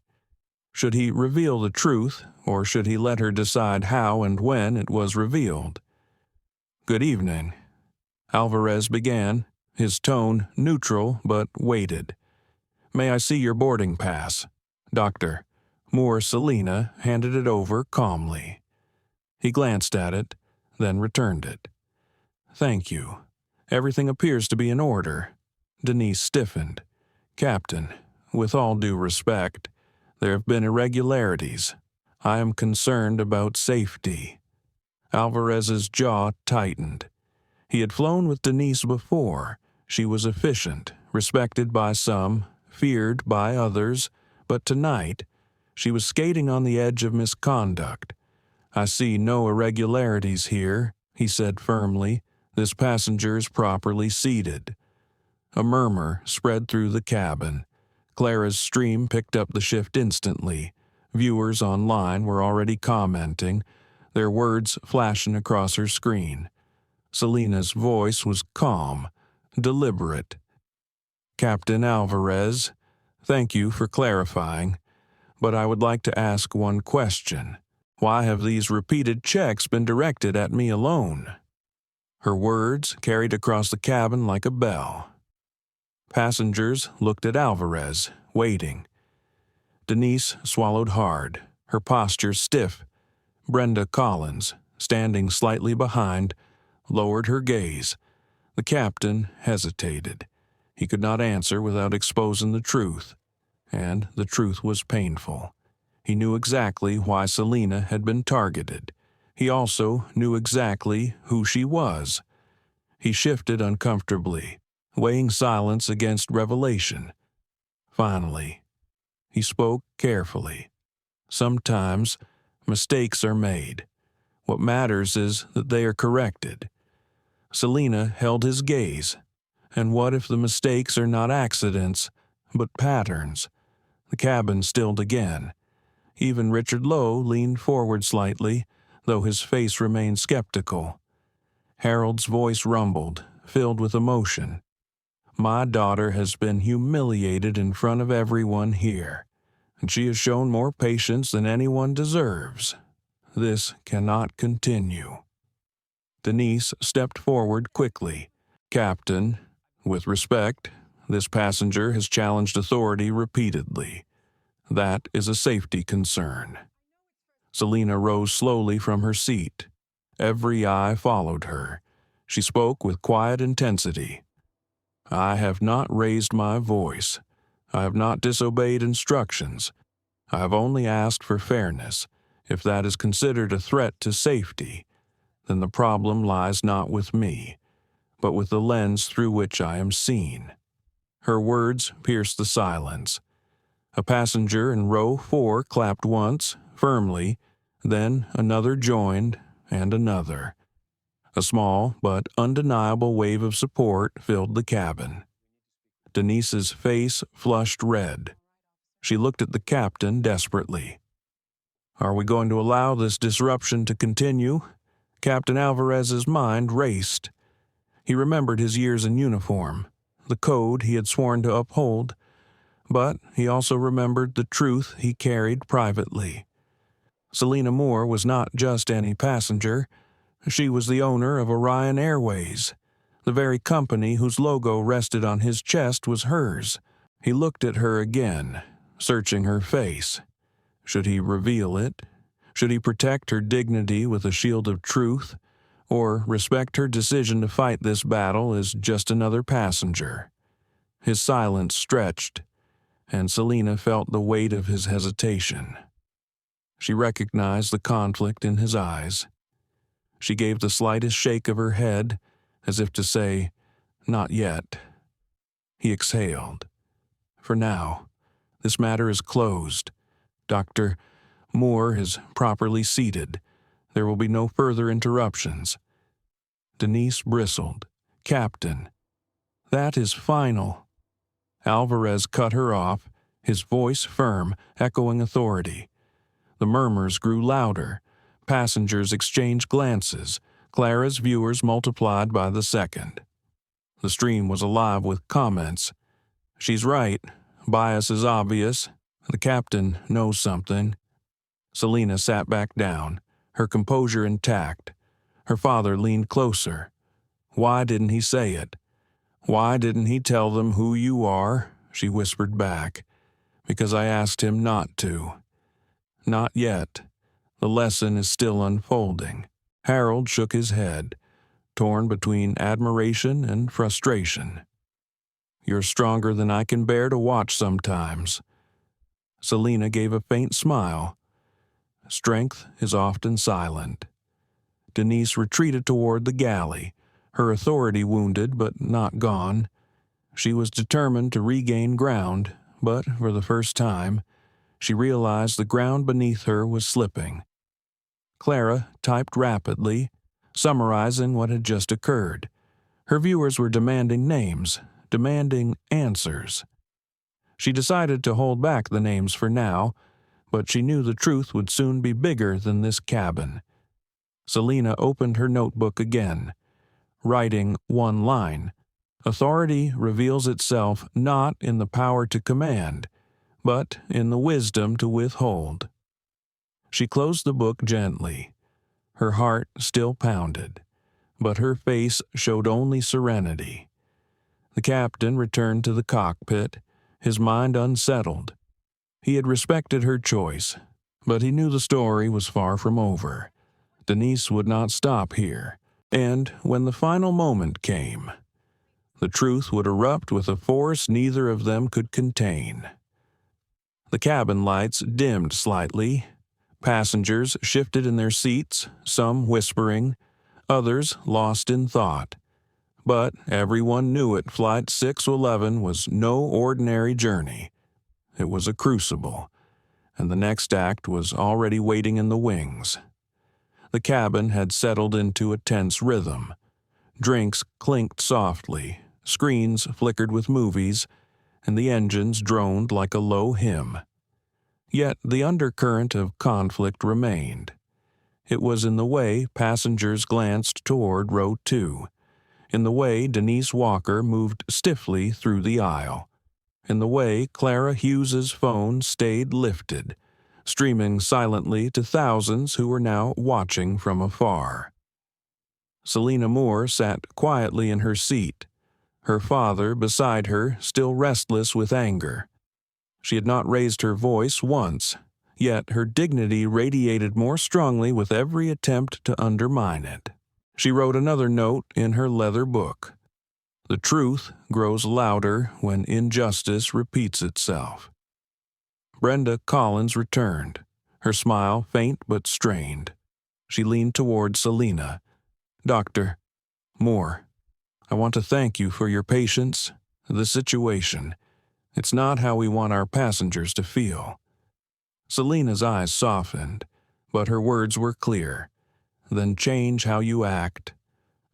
Should he reveal the truth, or should he let her decide how and when it was revealed? Good evening. Alvarez began, his tone neutral but weighted. May I see your boarding pass? Doctor. Moore Selina handed it over calmly. He glanced at it, then returned it. Thank you. Everything appears to be in order. Denise stiffened. Captain, with all due respect, there have been irregularities. I am concerned about safety. Alvarez's jaw tightened. He had flown with Denise before. She was efficient, respected by some, feared by others, but tonight, she was skating on the edge of misconduct. I see no irregularities here, he said firmly. This passenger is properly seated. A murmur spread through the cabin. Clara's stream picked up the shift instantly. Viewers online were already commenting, their words flashing across her screen. Selina's voice was calm, deliberate. Captain Alvarez, thank you for clarifying, but I would like to ask one question. Why have these repeated checks been directed at me alone? Her words carried across the cabin like a bell. Passengers looked at Alvarez, waiting. Denise swallowed hard, her posture stiff. Brenda Collins, standing slightly behind, lowered her gaze. The captain hesitated. He could not answer without exposing the truth, and the truth was painful. He knew exactly why Selina had been targeted. He also knew exactly who she was. He shifted uncomfortably, weighing silence against revelation. Finally, he spoke carefully. Sometimes mistakes are made. What matters is that they are corrected. Selina held his gaze. And what if the mistakes are not accidents, but patterns? The cabin stilled again. Even Richard Lowe leaned forward slightly, though his face remained skeptical. Harold's voice rumbled, filled with emotion. My daughter has been humiliated in front of everyone here, and she has shown more patience than anyone deserves. This cannot continue. Denise stepped forward quickly. Captain, with respect, this passenger has challenged authority repeatedly. That is a safety concern. Selina rose slowly from her seat. Every eye followed her. She spoke with quiet intensity. I have not raised my voice. I have not disobeyed instructions. I have only asked for fairness. If that is considered a threat to safety, then the problem lies not with me, but with the lens through which I am seen. Her words pierced the silence. A passenger in row 4 clapped once, firmly, then another joined, and another. A small but undeniable wave of support filled the cabin. Denise's face flushed red. She looked at the captain desperately. Are we going to allow this disruption to continue? Captain Alvarez's mind raced. He remembered his years in uniform, the code he had sworn to uphold, but he also remembered the truth he carried privately. Selina Moore was not just any passenger. She was the owner of Orion Airways. The very company whose logo rested on his chest was hers. He looked at her again, searching her face. Should he reveal it? Should he protect her dignity with a shield of truth, or respect her decision to fight this battle as just another passenger? His silence stretched, and Selina felt the weight of his hesitation. She recognized the conflict in his eyes. She gave the slightest shake of her head, as if to say, "Not yet." He exhaled. For now, this matter is closed. Dr. Moore is properly seated. There will be no further interruptions. Denise bristled. Captain, that is final. Alvarez cut her off, his voice firm, echoing authority. The murmurs grew louder. Passengers exchanged glances. Clara's viewers multiplied by the second. The stream was alive with comments. She's right. Bias is obvious. The captain knows something. Selina sat back down, her composure intact. Her father leaned closer. "Why didn't he say it? Why didn't he tell them who you are?" she whispered back. "Because I asked him not to." "Not yet. The lesson is still unfolding." Harold shook his head, torn between admiration and frustration. "You're stronger than I can bear to watch sometimes." Selina gave a faint smile. Strength is often silent. Denise retreated toward the galley, her authority wounded but not gone. She was determined to regain ground, but for the first time, she realized the ground beneath her was slipping. Clara typed rapidly, summarizing what had just occurred. Her viewers were demanding names, demanding answers. She decided to hold back the names for now, but she knew the truth would soon be bigger than this cabin. Selina opened her notebook again, writing one line. Authority reveals itself not in the power to command, but in the wisdom to withhold. She closed the book gently. Her heart still pounded, but her face showed only serenity. The captain returned to the cockpit, his mind unsettled. He had respected her choice, but he knew the story was far from over. Denise would not stop here, and when the final moment came, the truth would erupt with a force neither of them could contain. The cabin lights dimmed slightly. Passengers shifted in their seats, some whispering, others lost in thought. But everyone knew it. Flight 611 was no ordinary journey. It was a crucible, and the next act was already waiting in the wings. The cabin had settled into a tense rhythm. Drinks clinked softly, screens flickered with movies, and the engines droned like a low hymn. Yet the undercurrent of conflict remained. It was in the way passengers glanced toward row 2, in the way Denise Walker moved stiffly through the aisle, in the way Clara Hughes's phone stayed lifted, streaming silently to thousands who were now watching from afar. Selina Moore sat quietly in her seat, her father beside her, still restless with anger. She had not raised her voice once, yet her dignity radiated more strongly with every attempt to undermine it. She wrote another note in her leather book. The truth grows louder when injustice repeats itself. Brenda Collins returned, her smile faint but strained. She leaned toward Selina. "Dr. Moore, I want to thank you for your patience. The situation. It's not how we want our passengers to feel." Selina's eyes softened, but her words were clear. "Then change how you act.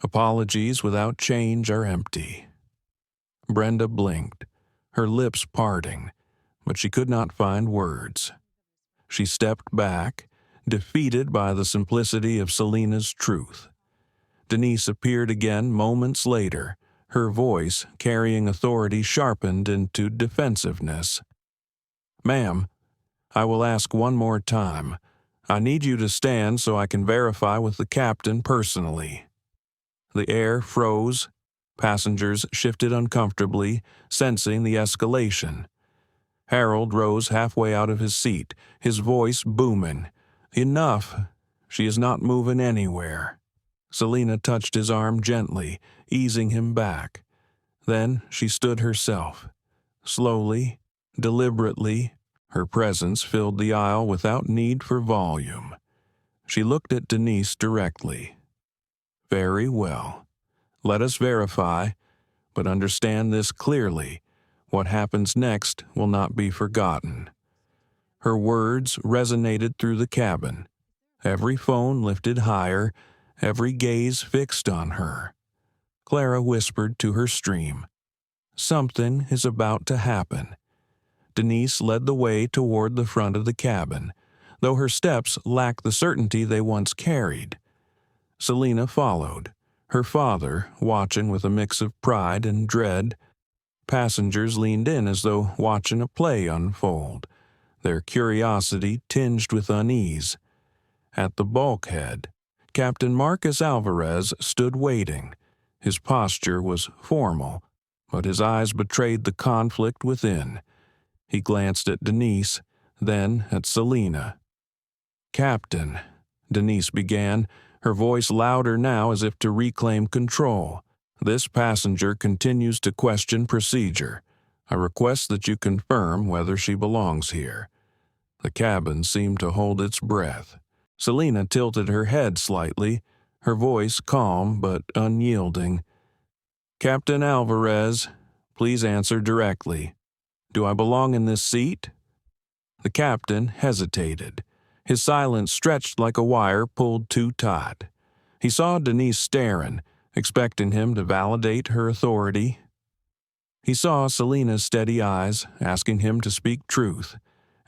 Apologies without change are empty." Brenda blinked, her lips parting, but she could not find words. She stepped back, defeated by the simplicity of Selina's truth. Denise appeared again moments later, her voice carrying authority sharpened into defensiveness. "Ma'am, I will ask one more time. I need you to stand so I can verify with the captain personally." The air froze. Passengers shifted uncomfortably, sensing the escalation. Harold rose halfway out of his seat, his voice booming. "Enough! She is not moving anywhere." Selina touched his arm gently, easing him back. Then she stood herself. Slowly, deliberately, her presence filled the aisle without need for volume. She looked at Denise directly. "Very well. Let us verify, but understand this clearly. What happens next will not be forgotten." Her words resonated through the cabin. Every phone lifted higher, every gaze fixed on her. Clara whispered to her stream, "Something is about to happen." Denise led the way toward the front of the cabin, though her steps lacked the certainty they once carried. Selina followed, her father watching with a mix of pride and dread. Passengers leaned in as though watching a play unfold, their curiosity tinged with unease. At the bulkhead, Captain Marcus Alvarez stood waiting. His posture was formal, but his eyes betrayed the conflict within. He glanced at Denise, then at Selena. "Captain," Denise began, her voice louder now as if to reclaim control. "This passenger continues to question procedure. I request that you confirm whether she belongs here." The cabin seemed to hold its breath. Selena tilted her head slightly, her voice calm but unyielding. "Captain Alvarez, please answer directly. Do I belong in this seat?" The captain hesitated. His silence stretched like a wire pulled too taut. He saw Denise staring, expecting him to validate her authority. He saw Selena's steady eyes, asking him to speak truth,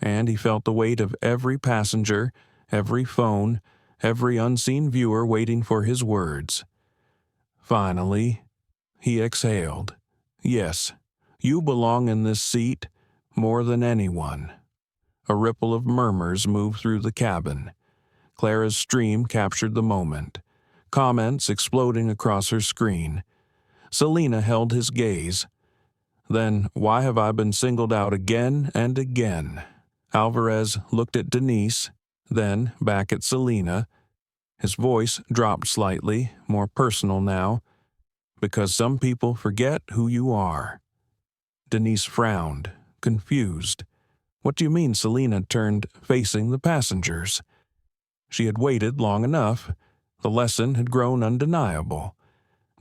and he felt the weight of every passenger, every phone, every unseen viewer waiting for his words. Finally, he exhaled. "Yes, you belong in this seat more than anyone." A ripple of murmurs moved through the cabin. Clara's stream captured the moment, comments exploding across her screen. Selena held his gaze. "Then why have I been singled out again and again?" Alvarez looked at Denise, then back at Selena. His voice dropped slightly, more personal now. "Because some people forget who you are." Denise frowned, confused. "What do you mean?" Selena turned, facing the passengers. She had waited long enough. The lesson had grown undeniable.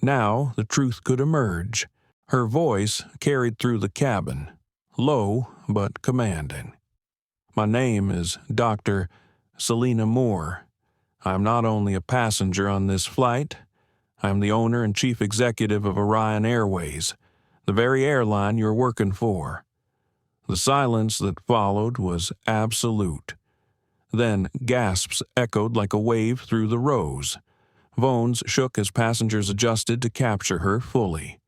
Now the truth could emerge. Her voice carried through the cabin, low but commanding. "My name is Dr. Selena Moore. I am not only a passenger on this flight, I am the owner and chief executive of Orion Airways, the very airline you're working for." The silence that followed was absolute. Then gasps echoed like a wave through the rows. Phones shook as passengers adjusted to capture her fully.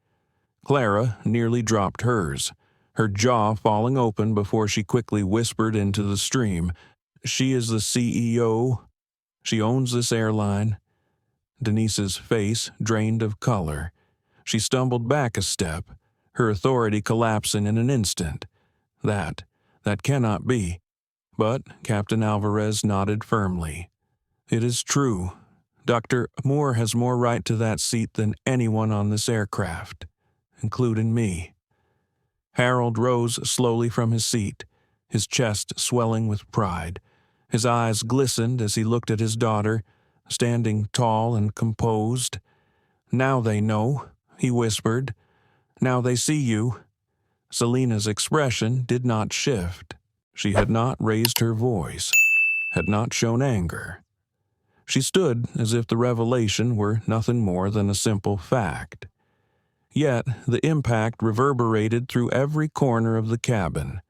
Clara nearly dropped hers, her jaw falling open before she quickly whispered into the stream, "She is the CEO. She owns this airline." Denise's face drained of color. She stumbled back a step, her authority collapsing in an instant. That cannot be." But Captain Alvarez nodded firmly. "It is true. Dr. Moore has more right to that seat than anyone on this aircraft, including me." Harold rose slowly from his seat, his chest swelling with pride. His eyes glistened as he looked at his daughter, standing tall and composed. "Now they know," he whispered. "Now they see you." Selena's expression did not shift. She had not raised her voice, had not shown anger. She stood as if the revelation were nothing more than a simple fact. Yet the impact reverberated through every corner of the cabin.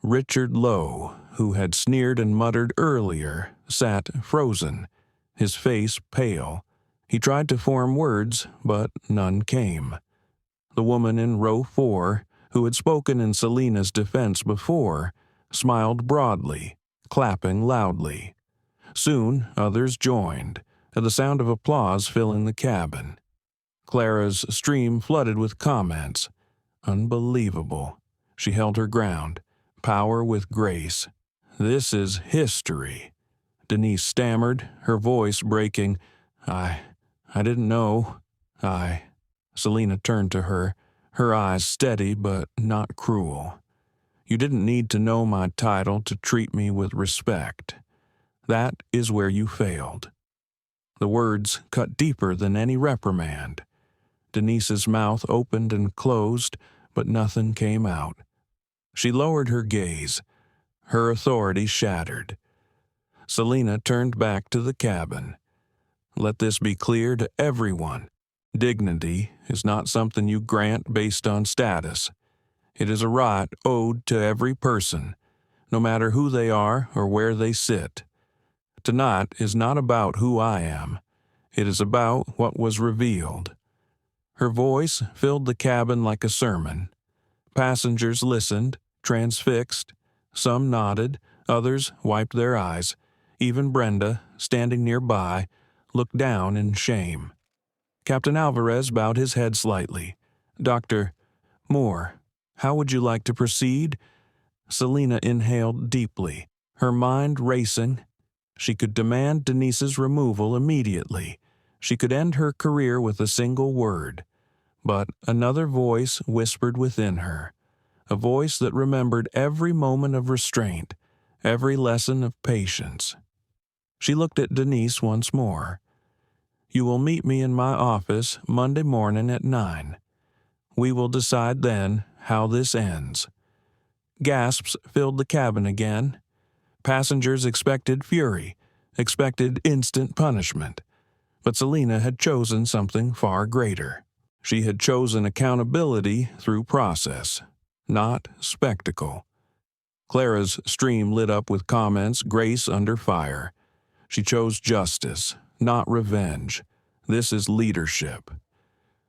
Richard Lowe, who had sneered and muttered earlier, sat frozen, his face pale. He tried to form words, but none came. The woman in row 4, who had spoken in Selena's defense before, smiled broadly, clapping loudly. Soon others joined, the sound of applause filling the cabin. Clara's stream flooded with comments. Unbelievable. She held her ground, power with grace. "This is history." Denise stammered, her voice breaking. I didn't know. Selena turned to her, her eyes steady but not cruel. "You didn't need to know my title to treat me with respect. That is where you failed." The words cut deeper than any reprimand. Denise's mouth opened and closed, but nothing came out. She lowered her gaze, her authority shattered. Selena turned back to the cabin. "Let this be clear to everyone. Dignity is not something you grant based on status. It is a right owed to every person, no matter who they are or where they sit. Tonight is not about who I am. It is about what was revealed." Her voice filled the cabin like a sermon. Passengers listened, transfixed. Some nodded, others wiped their eyes. Even Brenda, standing nearby, looked down in shame. Captain Alvarez bowed his head slightly. "Dr. Moore, how would you like to proceed?" Selina inhaled deeply, her mind racing. She could demand Denise's removal immediately. She could end her career with a single word. But another voice whispered within her, a voice that remembered every moment of restraint, every lesson of patience. She looked at Denise once more. "You will meet me in my office Monday morning at 9. We will decide then how this ends." Gasps filled the cabin again. Passengers expected fury, expected instant punishment. But Selina had chosen something far greater. She had chosen accountability through process, not spectacle. Clara's stream lit up with comments, grace under fire. She chose justice, not revenge. This is leadership.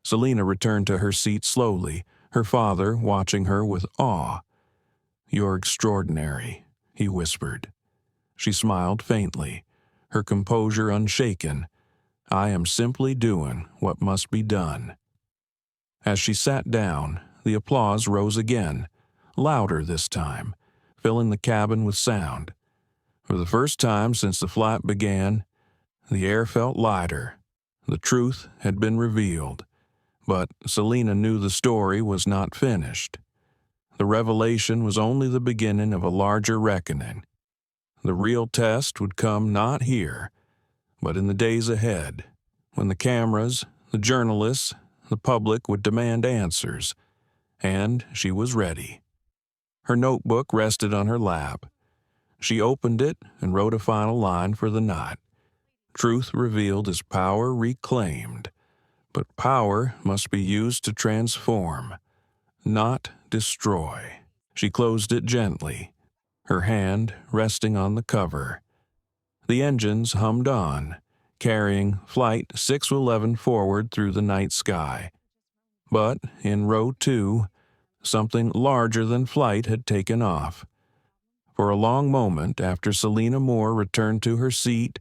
Selina returned to her seat slowly, her father watching her with awe. "You're extraordinary," he whispered. She smiled faintly, her composure unshaken. "I am simply doing what must be done." As she sat down, the applause rose again, louder this time, filling the cabin with sound. For the first time since the flight began, the air felt lighter. The truth had been revealed. But Selina knew the story was not finished. The revelation was only the beginning of a larger reckoning. The real test would come not here, but in the days ahead, when the cameras, the journalists, the public would demand answers. And she was ready. Her notebook rested on her lap. She opened it and wrote a final line for the night. Truth revealed is power reclaimed, but power must be used to transform, not destroy. She closed it gently, her hand resting on the cover. The engines hummed on, carrying Flight 611 forward through the night sky. But in row 2, something larger than flight had taken off. For a long moment after Selina Moore returned to her seat,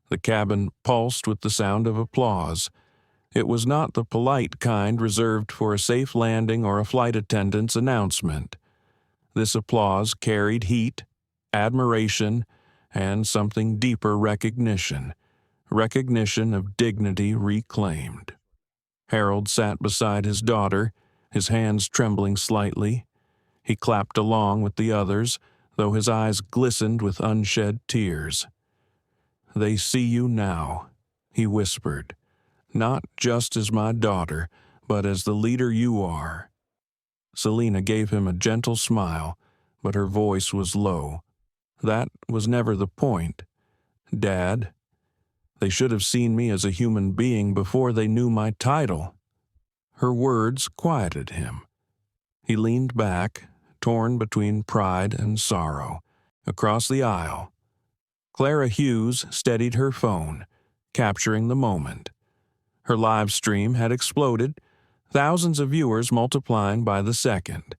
the cabin pulsed with the sound of applause. It was not the polite kind reserved for a safe landing or a flight attendant's announcement. This applause carried heat, admiration, and something deeper recognition of dignity reclaimed. Harold sat beside his daughter, his hands trembling slightly. He clapped along with the others, though his eyes glistened with unshed tears. "They see you now," he whispered, "not just as my daughter, but as the leader you are." Selina gave him a gentle smile, but her voice was low. "That was never the point. Dad, they should have seen me as a human being before they knew my title." Her words quieted him. He leaned back, torn between pride and sorrow. Across the aisle, Clara Hughes steadied her phone, capturing the moment. Her live stream had exploded, thousands of viewers multiplying by the second.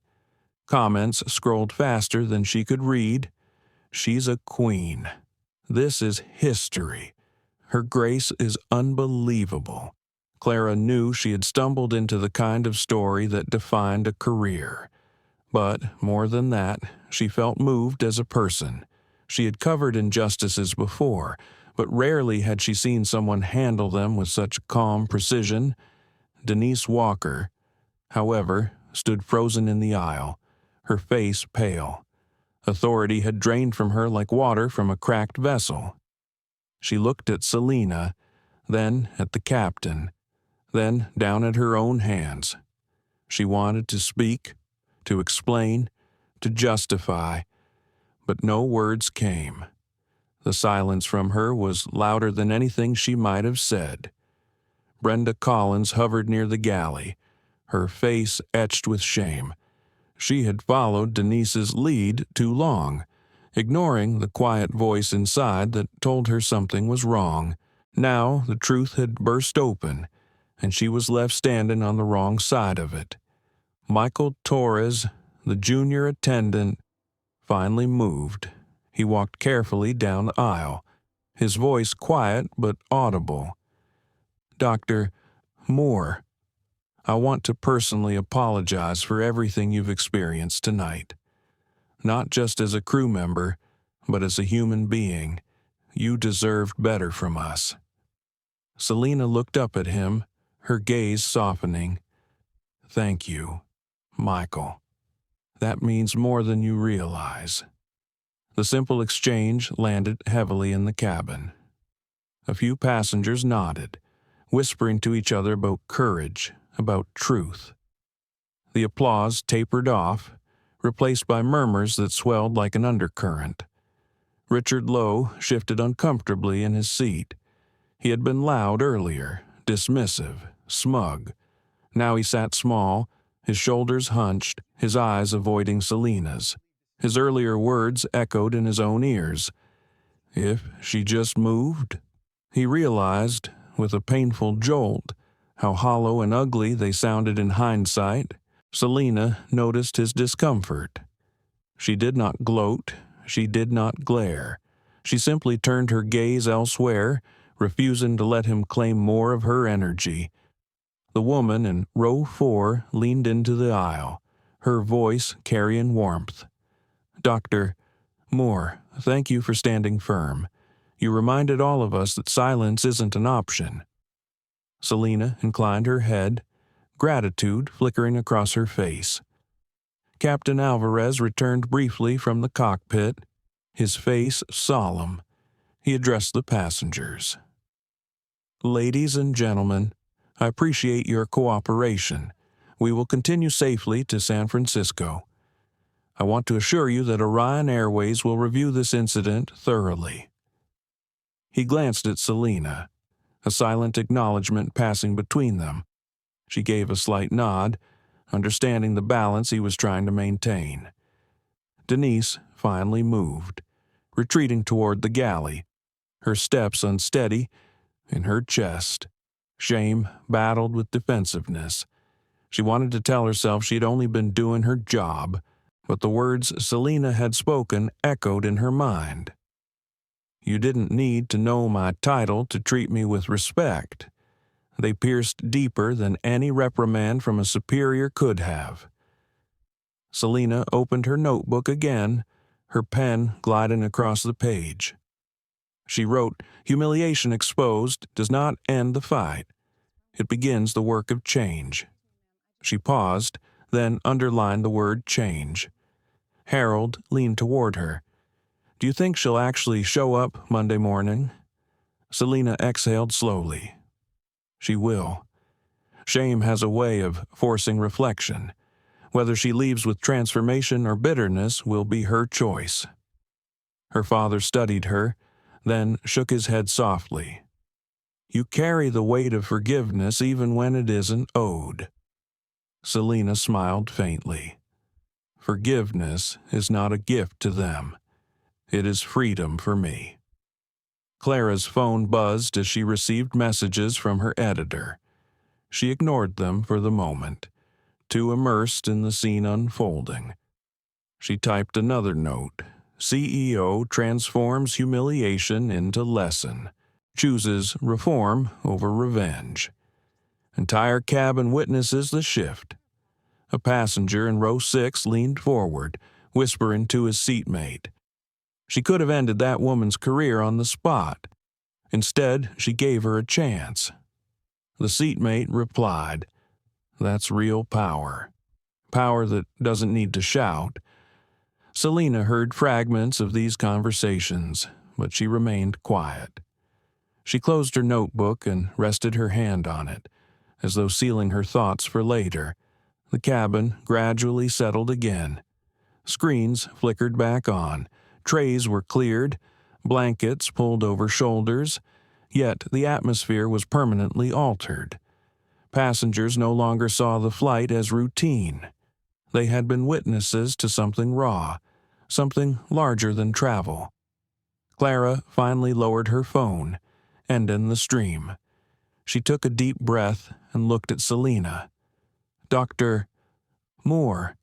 Comments scrolled faster than she could read. "She's a queen. This is history. Her grace is unbelievable." Clara knew she had stumbled into the kind of story that defined a career. But more than that, she felt moved as a person. She had covered injustices before, but rarely had she seen someone handle them with such calm precision. Denise Walker, however, stood frozen in the aisle, her face pale. Authority had drained from her like water from a cracked vessel. She looked at Selina, then at the captain, then down at her own hands. She wanted to speak, to explain, to justify, but no words came. The silence from her was louder than anything she might have said. Brenda Collins hovered near the galley, her face etched with shame. She had followed Denise's lead too long, ignoring the quiet voice inside that told her something was wrong. Now the truth had burst open, and she was left standing on the wrong side of it. Michael Torres, the junior attendant, finally moved. He walked carefully down the aisle. his voice quiet but audible. "Dr. Moore, I want to personally apologize for everything you've experienced tonight. Not just as a crew member, but as a human being. You deserved better from us." Selina looked up at him, her gaze softening. "Thank you, Michael. That means more than you realize." The simple exchange landed heavily in the cabin. A few passengers nodded, whispering to each other about courage, about truth. The applause tapered off, replaced by murmurs that swelled like an undercurrent. Richard Lowe shifted uncomfortably in his seat. He had been loud earlier, dismissive, smug. Now he sat small, his shoulders hunched, his eyes avoiding Selina's. His earlier words echoed in his own ears. If she just moved? He realized, with a painful jolt, how hollow and ugly they sounded in hindsight. Selina noticed his discomfort. She did not gloat, she did not glare. She simply turned her gaze elsewhere, refusing to let him claim more of her energy. The woman in row 4 leaned into the aisle, her voice carrying warmth. "Dr. Moore, thank you for standing firm. You reminded all of us that silence isn't an option." Selina inclined her head, gratitude flickering across her face. Captain Alvarez returned briefly from the cockpit, his face solemn. He addressed the passengers. "Ladies and gentlemen, I appreciate your cooperation. We will continue safely to San Francisco. I want to assure you that Orion Airways will review this incident thoroughly." He glanced at Selina, a silent acknowledgement passing between them. She gave a slight nod, understanding the balance he was trying to maintain. Denise finally moved, retreating toward the galley, her steps unsteady, in her chest. Shame battled with defensiveness. She wanted to tell herself she had only been doing her job, but the words Selina had spoken echoed in her mind. "You didn't need to know my title to treat me with respect." They pierced deeper than any reprimand from a superior could have. Selina opened her notebook again, her pen gliding across the page. She wrote, "Humiliation exposed does not end the fight. It begins the work of change." She paused, then underlined the word change. Harold leaned toward her. "Do you think she'll actually show up Monday morning?" Selina exhaled slowly. "She will. Shame has a way of forcing reflection. Whether she leaves with transformation or bitterness will be her choice." Her father studied her, then shook his head softly. "You carry the weight of forgiveness even when it isn't owed." Selina smiled faintly. "Forgiveness is not a gift to them. It is freedom for me." Clara's phone buzzed as she received messages from her editor. She ignored them for the moment, too immersed in the scene unfolding. She typed another note. CEO transforms humiliation into lesson. Chooses reform over revenge. Entire cabin witnesses the shift. A passenger in row 6 leaned forward, whispering to his seatmate. She could have ended that woman's career on the spot. Instead, she gave her a chance. The seatmate replied, "That's real power. Power that doesn't need to shout." Selina heard fragments of these conversations, but she remained quiet. She closed her notebook and rested her hand on it, as though sealing her thoughts for later. The cabin gradually settled again. Screens flickered back on, trays were cleared, blankets pulled over shoulders, yet the atmosphere was permanently altered. Passengers no longer saw the flight as routine. They had been witnesses to something raw, something larger than travel. Clara finally lowered her phone, ending the stream. She took a deep breath and looked at Selina. "Dr. Moore,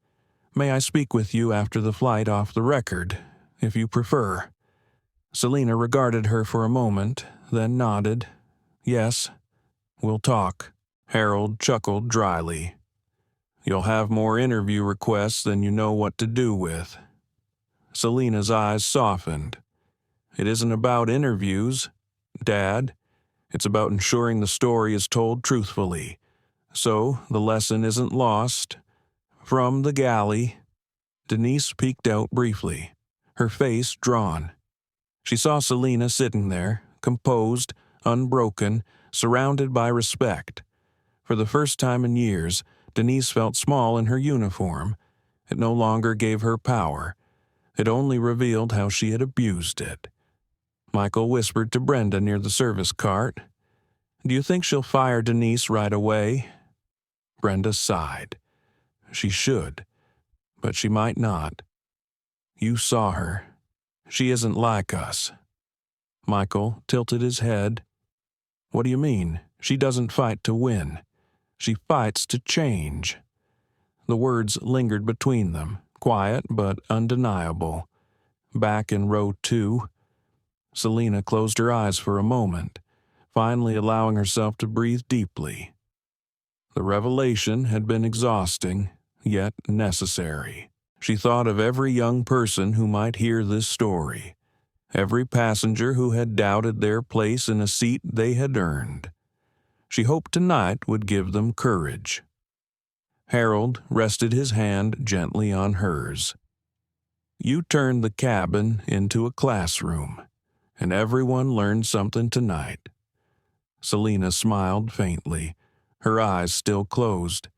may I speak with you after the flight off the record, if you prefer?" Selina regarded her for a moment, then nodded. Yes, we'll talk. Harold chuckled dryly. You'll have more interview requests than you know what to do with. Selina's eyes softened. It isn't about interviews, Dad. It's about ensuring the story is told truthfully. So the lesson isn't lost. From the galley, Denise peeked out briefly, her face drawn. She saw Selina sitting there, composed, unbroken, surrounded by respect. For the first time in years, Denise felt small in her uniform. It no longer gave her power. It only revealed how she had abused it. Michael whispered to Brenda near the service cart, Do you think she'll fire Denise right away? Brenda sighed. She should, but she might not. You saw her. She isn't like us. Michael tilted his head. What do you mean? She doesn't fight to win. She fights to change. The words lingered between them, quiet but undeniable. Back in row 2, Selina closed her eyes for a moment, finally allowing herself to breathe deeply. The revelation had been exhausting, yet necessary. She thought of every young person who might hear this story, every passenger who had doubted their place in a seat they had earned. She hoped tonight would give them courage. Harold rested his hand gently on hers. You turned the cabin into a classroom, and everyone learned something tonight. Selina smiled faintly, her eyes still closed.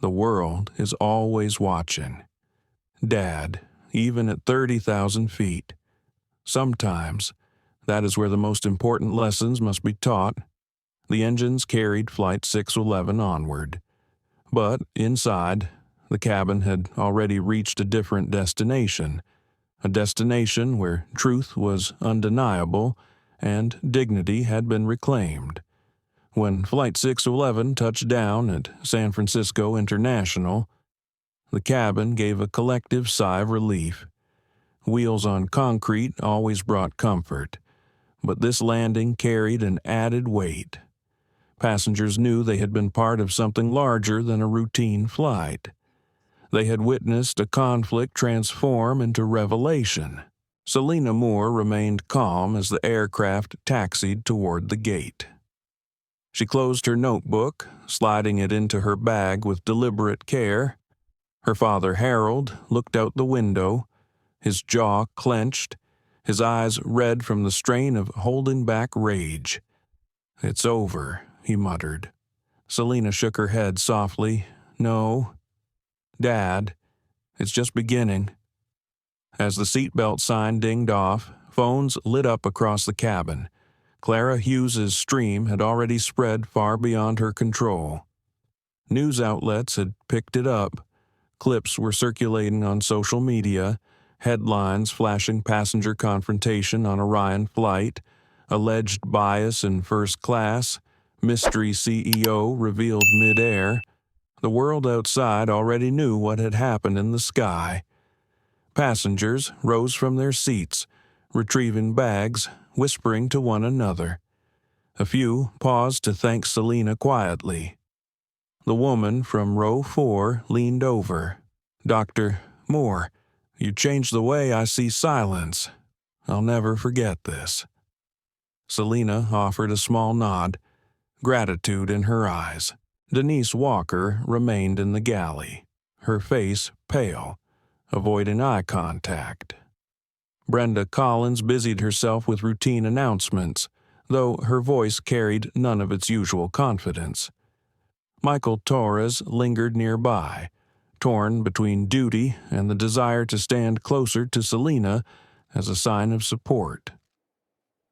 The world is always watching. Dad, even at 30,000 feet. Sometimes, that is where the most important lessons must be taught. The engines carried Flight 611 onward. But inside, the cabin had already reached a different destination, a destination where truth was undeniable and dignity had been reclaimed. When Flight 611 touched down at San Francisco International, the cabin gave a collective sigh of relief. Wheels on concrete always brought comfort, but this landing carried an added weight. Passengers knew they had been part of something larger than a routine flight. They had witnessed a conflict transform into revelation. Selina Moore remained calm as the aircraft taxied toward the gate. She closed her notebook, sliding it into her bag with deliberate care. Her father, Harold, looked out the window, his jaw clenched, his eyes red from the strain of holding back rage. It's over, he muttered. Selina shook her head softly. No, Dad, it's just beginning. As the seatbelt sign dinged off, phones lit up across the cabin. Clara Hughes's stream had already spread far beyond her control. News outlets had picked it up. Clips were circulating on social media, headlines flashing passenger confrontation on Orion flight, alleged bias in first class, mystery CEO revealed midair. The world outside already knew what had happened in the sky. Passengers rose from their seats, retrieving bags, whispering to one another. A few paused to thank Selina quietly. The woman from row 4 leaned over. Dr. Moore, you changed the way I see silence. I'll never forget this. Selina offered a small nod, gratitude in her eyes. Denise Walker remained in the galley, her face pale, avoiding eye contact. Brenda Collins busied herself with routine announcements, though her voice carried none of its usual confidence. Michael Torres lingered nearby, torn between duty and the desire to stand closer to Selina as a sign of support.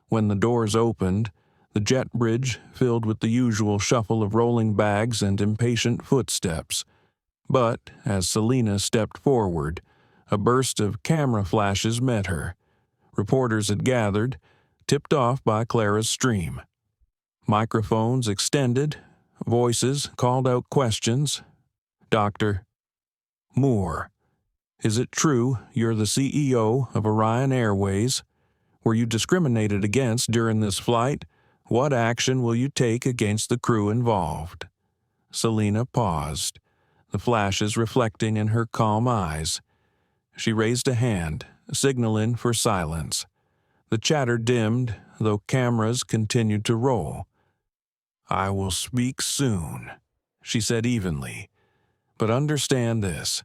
When the doors opened, the jet bridge filled with the usual shuffle of rolling bags and impatient footsteps. But as Selina stepped forward, a burst of camera flashes met her. Reporters had gathered, tipped off by Clara's stream. Microphones extended, voices called out questions. Dr. Moore, is it true you're the CEO of Orion Airways? Were you discriminated against during this flight? What action will you take against the crew involved?" Selina paused, the flashes reflecting in her calm eyes. She raised a hand, signaling for silence. The chatter dimmed, though cameras continued to roll. "I will speak soon," she said evenly. "But understand this.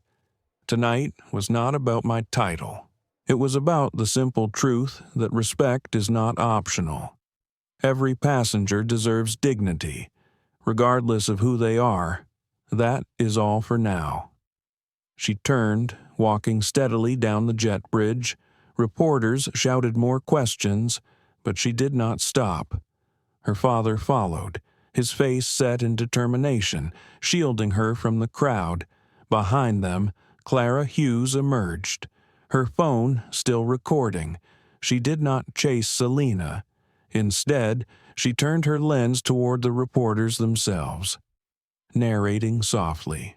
Tonight was not about my title. It was about the simple truth that respect is not optional. Every passenger deserves dignity, regardless of who they are. That is all for now." She turned, walking steadily down the jet bridge. Reporters shouted more questions, but she did not stop. Her father followed, his face set in determination, shielding her from the crowd. Behind them, Clara Hughes emerged, her phone still recording. She did not chase Selina. Instead, she turned her lens toward the reporters themselves, narrating softly.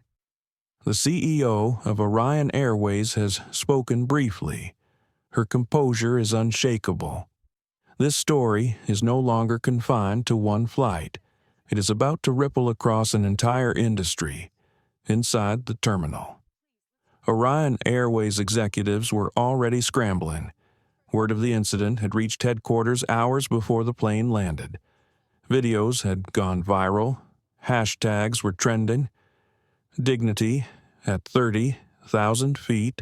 "The CEO of Orion Airways has spoken briefly. Her composure is unshakable. This story is no longer confined to one flight. It is about to ripple across an entire industry, inside the terminal." Orion Airways executives were already scrambling. Word of the incident had reached headquarters hours before the plane landed. Videos had gone viral. Hashtags were trending. Dignity at 30,000 feet.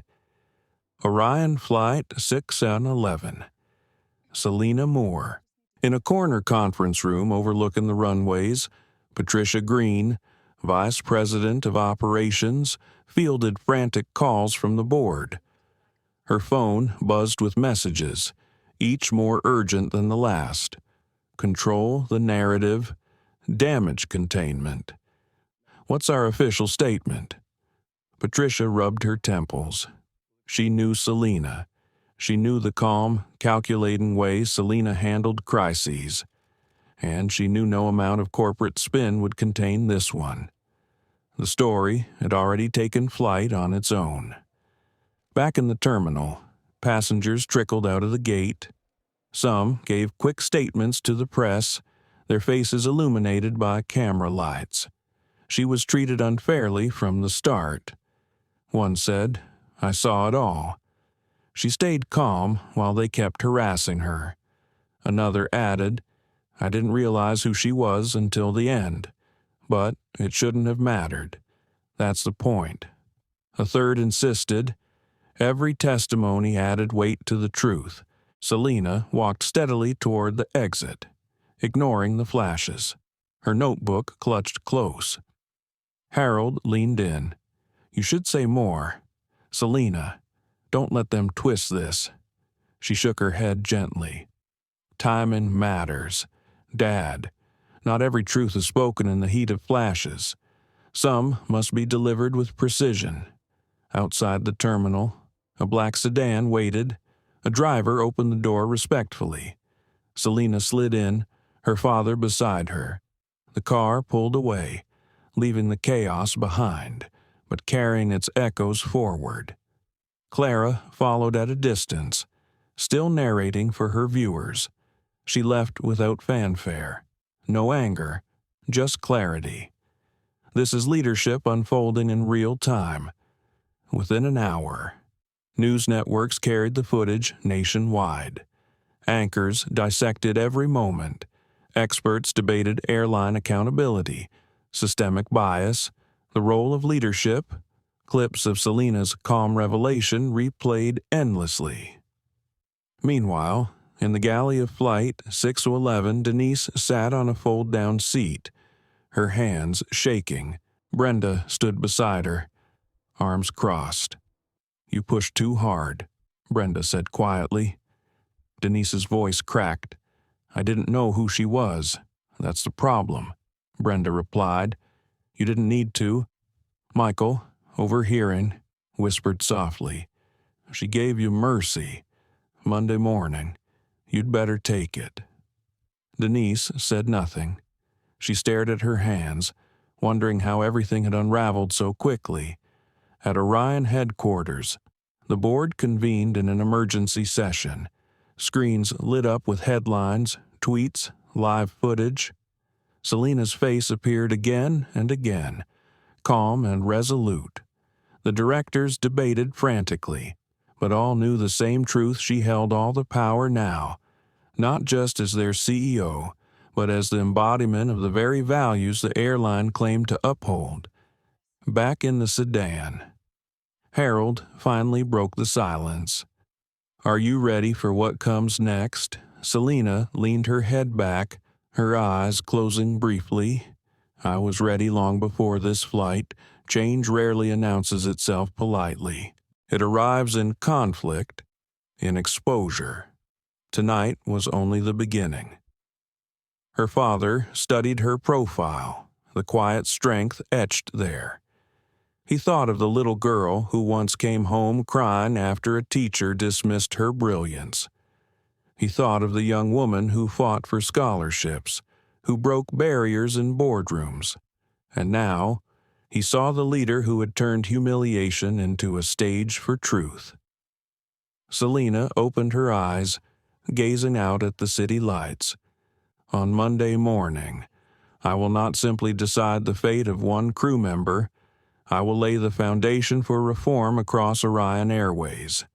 Orion Flight 611. Selina Moore. In a corner conference room overlooking the runways, Patricia Green, Vice President of Operations, fielded frantic calls from the board. Her phone buzzed with messages, each more urgent than the last. Control the narrative. Damage containment. What's our official statement? Patricia rubbed her temples. She knew Selina. She knew the calm, calculating way Selina handled crises. And she knew no amount of corporate spin would contain this one. The story had already taken flight on its own. Back in the terminal, passengers trickled out of the gate. Some gave quick statements to the press, their faces illuminated by camera lights. She was treated unfairly from the start. One said, "I saw it all." She stayed calm while they kept harassing her. Another added, "I didn't realize who she was until the end. But it shouldn't have mattered. That's the point." A third insisted. Every testimony added weight to the truth. Selina walked steadily toward the exit, ignoring the flashes, her notebook clutched close. Harold leaned in. "You should say more. Selina, don't let them twist this." She shook her head gently. "Timing matters. Dad, not every truth is spoken in the heat of flashes. Some must be delivered with precision." Outside the terminal, a black sedan waited. A driver opened the door respectfully. Selina slid in, her father beside her. The car pulled away, leaving the chaos behind, but carrying its echoes forward. Clara followed at a distance, still narrating for her viewers. She left without fanfare. No anger, just clarity. This is leadership unfolding in real time. Within an hour, news networks carried the footage nationwide. Anchors dissected every moment. Experts debated airline accountability, systemic bias, the role of leadership. Clips of Selina's calm revelation replayed endlessly. Meanwhile, in the galley of Flight 611, Denise sat on a fold-down seat, her hands shaking. Brenda stood beside her, arms crossed. "You pushed too hard," Brenda said quietly. Denise's voice cracked. "I didn't know who she was. That's the problem," Brenda replied. "You didn't need to." Michael, overhearing, whispered softly, "She gave you mercy. Monday morning. You'd better take it." Denise said nothing. She stared at her hands, wondering how everything had unraveled so quickly. At Orion headquarters, the board convened in an emergency session. Screens lit up with headlines, tweets, live footage. Selena's face appeared again and again, calm and resolute. The directors debated frantically, but all knew the same truth: she held all the power now, not just as their CEO, but as the embodiment of the very values the airline claimed to uphold. Back in the sedan, Harold finally broke the silence. "Are you ready for what comes next?" Selena leaned her head back, her eyes closing briefly. "I was ready long before this flight. Change rarely announces itself politely. It arrives in conflict, in exposure. Tonight was only the beginning." Her father studied her profile, the quiet strength etched there. He thought of the little girl who once came home crying after a teacher dismissed her brilliance. He thought of the young woman who fought for scholarships, who broke barriers in boardrooms. And now, he saw the leader who had turned humiliation into a stage for truth. Selena opened her eyes, gazing out at the city lights. On Monday morning, I will not simply decide the fate of one crew member. I will lay the foundation for reform across Orion Airways.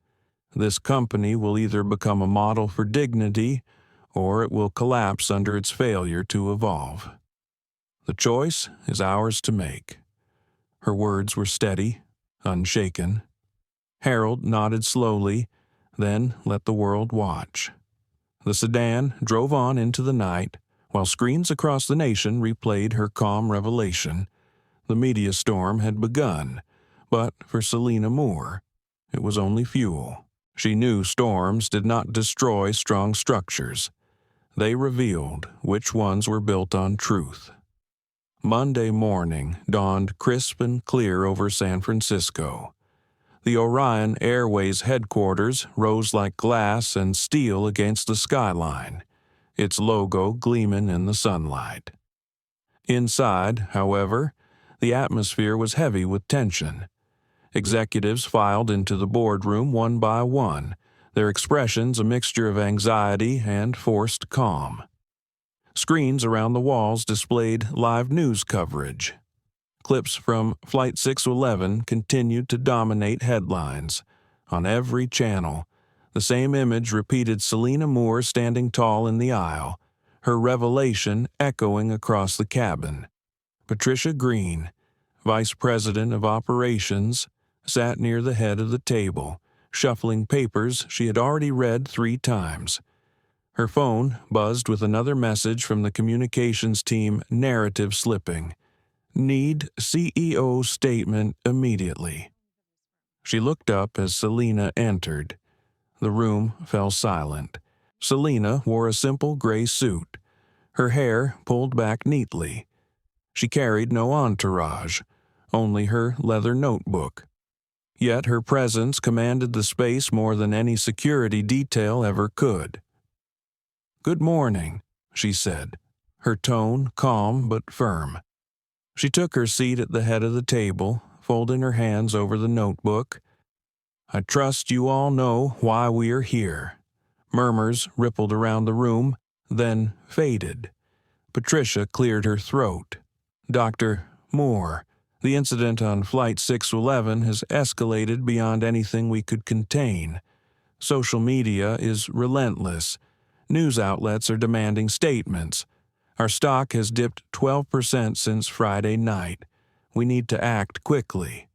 This company will either become a model for dignity, or it will collapse under its failure to evolve. The choice is ours to make. Her words were steady, unshaken. Harold nodded slowly, then let the world watch. The sedan drove on into the night, while screens across the nation replayed her calm revelation. The media storm had begun, but for Selena Moore, it was only fuel. She knew storms did not destroy strong structures. They revealed which ones were built on truth. Monday morning dawned crisp and clear over San Francisco. The Orion Airways headquarters rose like glass and steel against the skyline, its logo gleaming in the sunlight. Inside, however, the atmosphere was heavy with tension. Executives filed into the boardroom one by one, their expressions a mixture of anxiety and forced calm. Screens around the walls displayed live news coverage. Clips from Flight 611 continued to dominate headlines. On every channel, the same image repeated: Selena Moore standing tall in the aisle, her revelation echoing across the cabin. Patricia Green, Vice President of Operations, sat near the head of the table, shuffling papers she had already read 3 times. Her phone buzzed with another message from the communications team: narrative slipping. Need CEO statement immediately. She looked up as Selena entered. The room fell silent. Selena wore a simple gray suit, her hair pulled back neatly. She carried no entourage, only her leather notebook. Yet her presence commanded the space more than any security detail ever could. "Good morning," she said, her tone calm but firm. She took her seat at the head of the table, folding her hands over the notebook. "I trust you all know why we are here." Murmurs rippled around the room, then faded. Patricia cleared her throat. "Dr. Moore, the incident on Flight 611 has escalated beyond anything we could contain. Social media is relentless. News outlets are demanding statements. Our stock has dipped 12% since Friday night. We need to act quickly."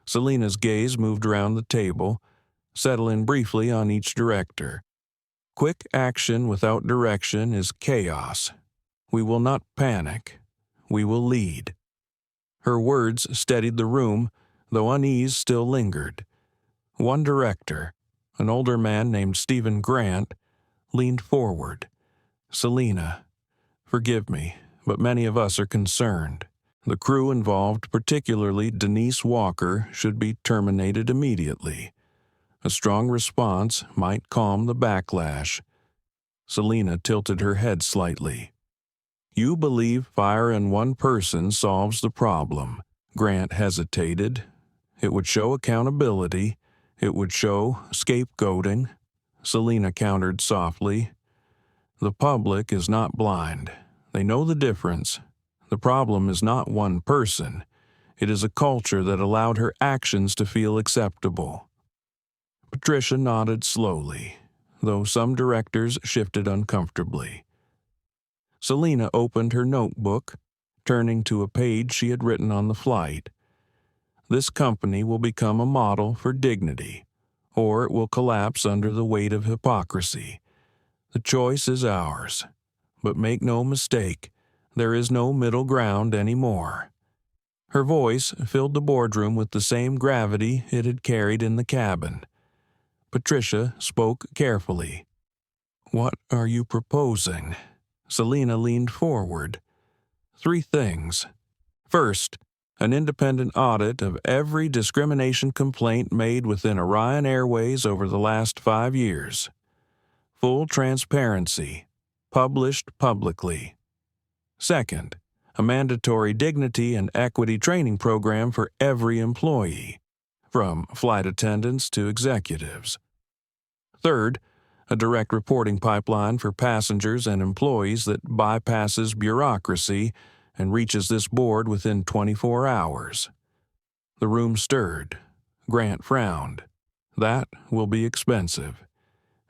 Selena's gaze moved around the table, settling briefly on each director. Quick action without direction is chaos. We will not panic. We will lead. Her words steadied the room, though unease still lingered. One director, an older man named Stephen Grant, leaned forward. "Selena, forgive me, but many of us are concerned. The crew involved, particularly Denise Walker, should be terminated immediately. A strong response might calm the backlash." Selena tilted her head slightly. "You believe firing one person solves the problem." Grant hesitated. "It would show accountability. It would show scapegoating." Selina countered softly. The public is not blind. They know the difference. The problem is not one person. It is a culture that allowed her actions to feel acceptable. Patricia nodded slowly, though some directors shifted uncomfortably. Selina opened her notebook, turning to a page she had written on the flight. This company will become a model for dignity, or it will collapse under the weight of hypocrisy. The choice is ours. But make no mistake, there is no middle ground anymore. Her voice filled the boardroom with the same gravity it had carried in the cabin. Patricia spoke carefully. "What are you proposing?" Selina leaned forward. "3 things. First, an independent audit of every discrimination complaint made within Orion Airways over the last 5 years. Full transparency, published publicly. Second, a mandatory dignity and equity training program for every employee, from flight attendants to executives. Third, a direct reporting pipeline for passengers and employees that bypasses bureaucracy and reaches this board within 24 hours. The room stirred. Grant frowned. That will be expensive,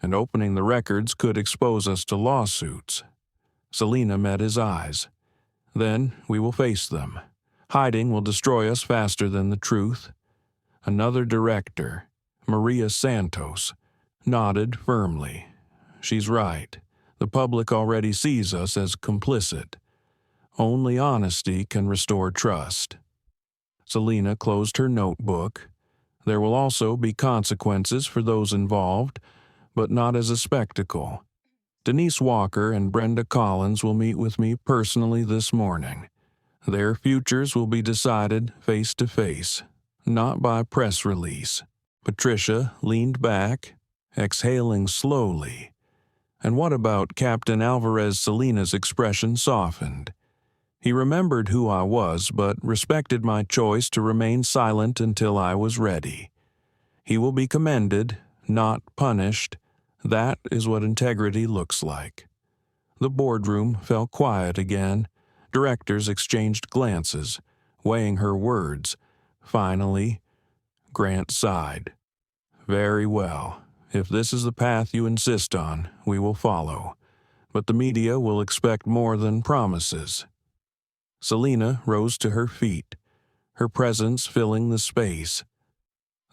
and opening the records could expose us to lawsuits. Selina met his eyes. Then we will face them. Hiding will destroy us faster than the truth. Another director, Maria Santos, nodded firmly. She's right. The public already sees us as complicit. Only honesty can restore trust. Selina closed her notebook. There will also be consequences for those involved, but not as a spectacle. Denise Walker and Brenda Collins will meet with me personally this morning. Their futures will be decided face to face, not by press release. Patricia leaned back, exhaling slowly. And what about Captain Alvarez? Selina's expression softened. He remembered who I was, but respected my choice to remain silent until I was ready. He will be commended, not punished. That is what integrity looks like. The boardroom fell quiet again. Directors exchanged glances, weighing her words. Finally, Grant sighed. "Very well. If this is the path you insist on, we will follow. But the media will expect more than promises." Selina rose to her feet, her presence filling the space.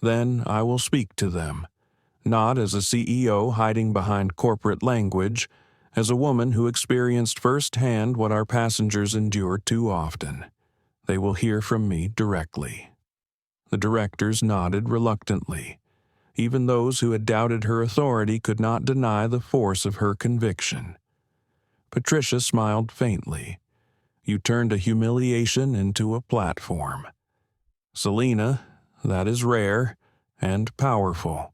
"Then I will speak to them. Not as a CEO hiding behind corporate language, as a woman who experienced firsthand what our passengers endure too often. They will hear from me directly." The directors nodded reluctantly. Even those who had doubted her authority could not deny the force of her conviction. Patricia smiled faintly. "You turned a humiliation into a platform. Selina, that is rare and powerful."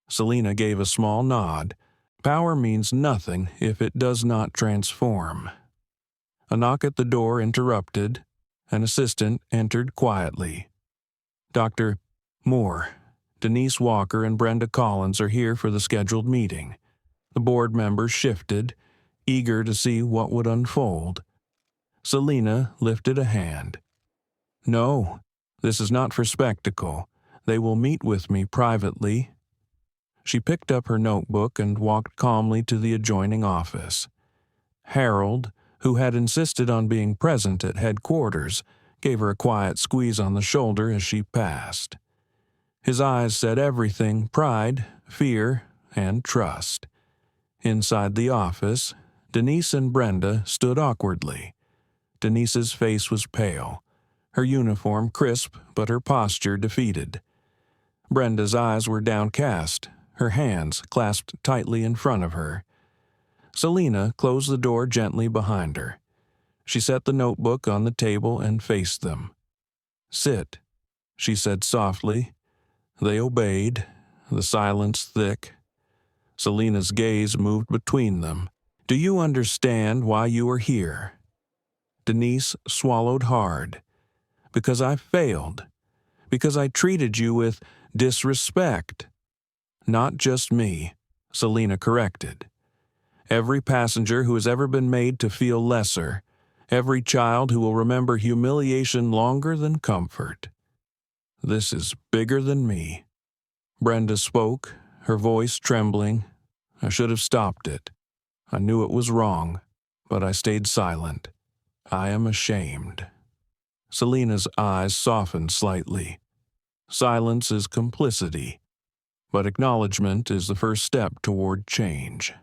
Selina gave a small nod. Power means nothing if it does not transform. A knock at the door interrupted. An assistant entered quietly. "Dr. Moore, Denise Walker and Brenda Collins are here for the scheduled meeting." The board members shifted, eager to see what would unfold. Selina lifted a hand. "No, this is not for spectacle. They will meet with me privately." She picked up her notebook and walked calmly to the adjoining office. Harold, who had insisted on being present at headquarters, gave her a quiet squeeze on the shoulder as she passed. His eyes said everything: pride, fear, and trust. Inside the office, Denise and Brenda stood awkwardly. Denise's face was pale, her uniform crisp but her posture defeated. Brenda's eyes were downcast, her hands clasped tightly in front of her. Selina closed the door gently behind her. She set the notebook on the table and faced them. "Sit," she said softly. They obeyed, the silence thick. Selina's gaze moved between them. "Do you understand why you are here?" Denise swallowed hard. "Because I failed. Because I treated you with disrespect. Not just me, Selina corrected. Every passenger who has ever been made to feel lesser, every child who will remember humiliation longer than comfort. This is bigger than me. Brenda spoke, her voice trembling. I should have stopped it. I knew it was wrong, but I stayed silent. I am ashamed. Selina's eyes softened slightly. Silence is complicity, but acknowledgement is the first step toward change.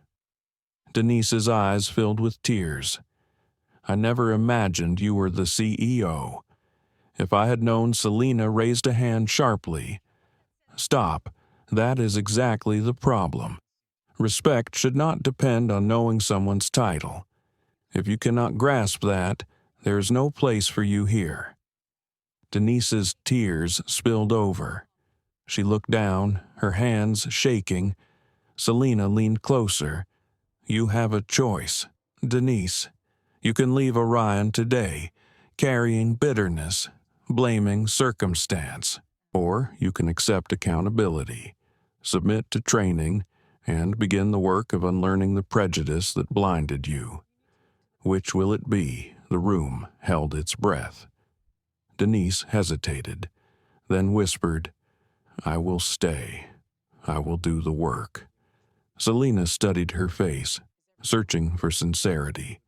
Denise's eyes filled with tears. I never imagined you were the CEO. If I had known, Selina raised a hand sharply. Stop. That is exactly the problem. Respect should not depend on knowing someone's title. If you cannot grasp that, there is no place for you here. Denise's tears spilled over. She looked down, her hands shaking. Selina leaned closer. You have a choice, Denise. You can leave Orion today, carrying bitterness, blaming circumstance, or you can accept accountability, submit to training, and begin the work of unlearning the prejudice that blinded you. Which will it be? The room held its breath. Denise hesitated, then whispered, I will stay. I will do the work. Selina studied her face, searching for sincerity.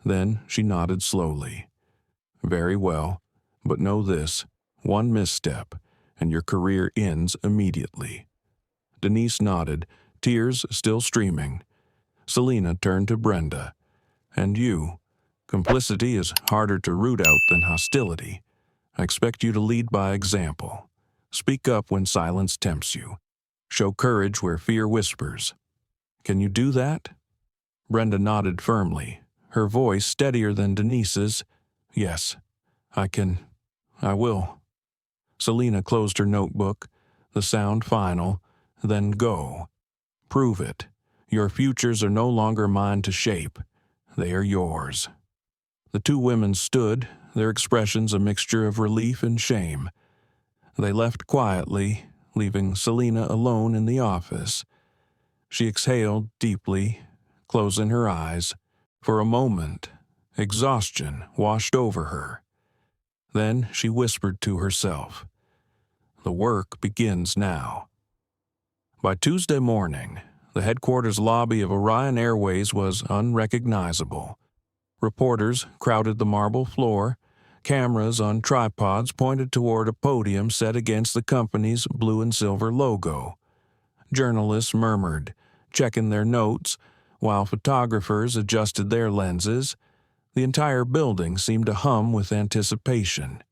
Then she nodded slowly. Very well, but know this, one misstep, and your career ends immediately. Denise nodded, tears still streaming. Selina turned to Brenda. And you. Complicity is harder to root out than hostility. I expect you to lead by example. Speak up when silence tempts you. Show courage where fear whispers. Can you do that? Brenda nodded firmly, her voice steadier than Denise's. Yes, I can. I will. Selina closed her notebook, the sound final, then go. Prove it. Your futures are no longer mine to shape. They are yours. The two women stood, their expressions a mixture of relief and shame. They left quietly, leaving Selina alone in the office. She exhaled deeply, closing her eyes. For a moment, exhaustion washed over her. Then she whispered to herself, the work begins now. By Tuesday morning, the headquarters lobby of Orion Airways was unrecognizable. Reporters crowded the marble floor. Cameras on tripods pointed toward a podium set against the company's blue and silver logo. Journalists murmured, checking their notes, while photographers adjusted their lenses. The entire building seemed to hum with anticipation.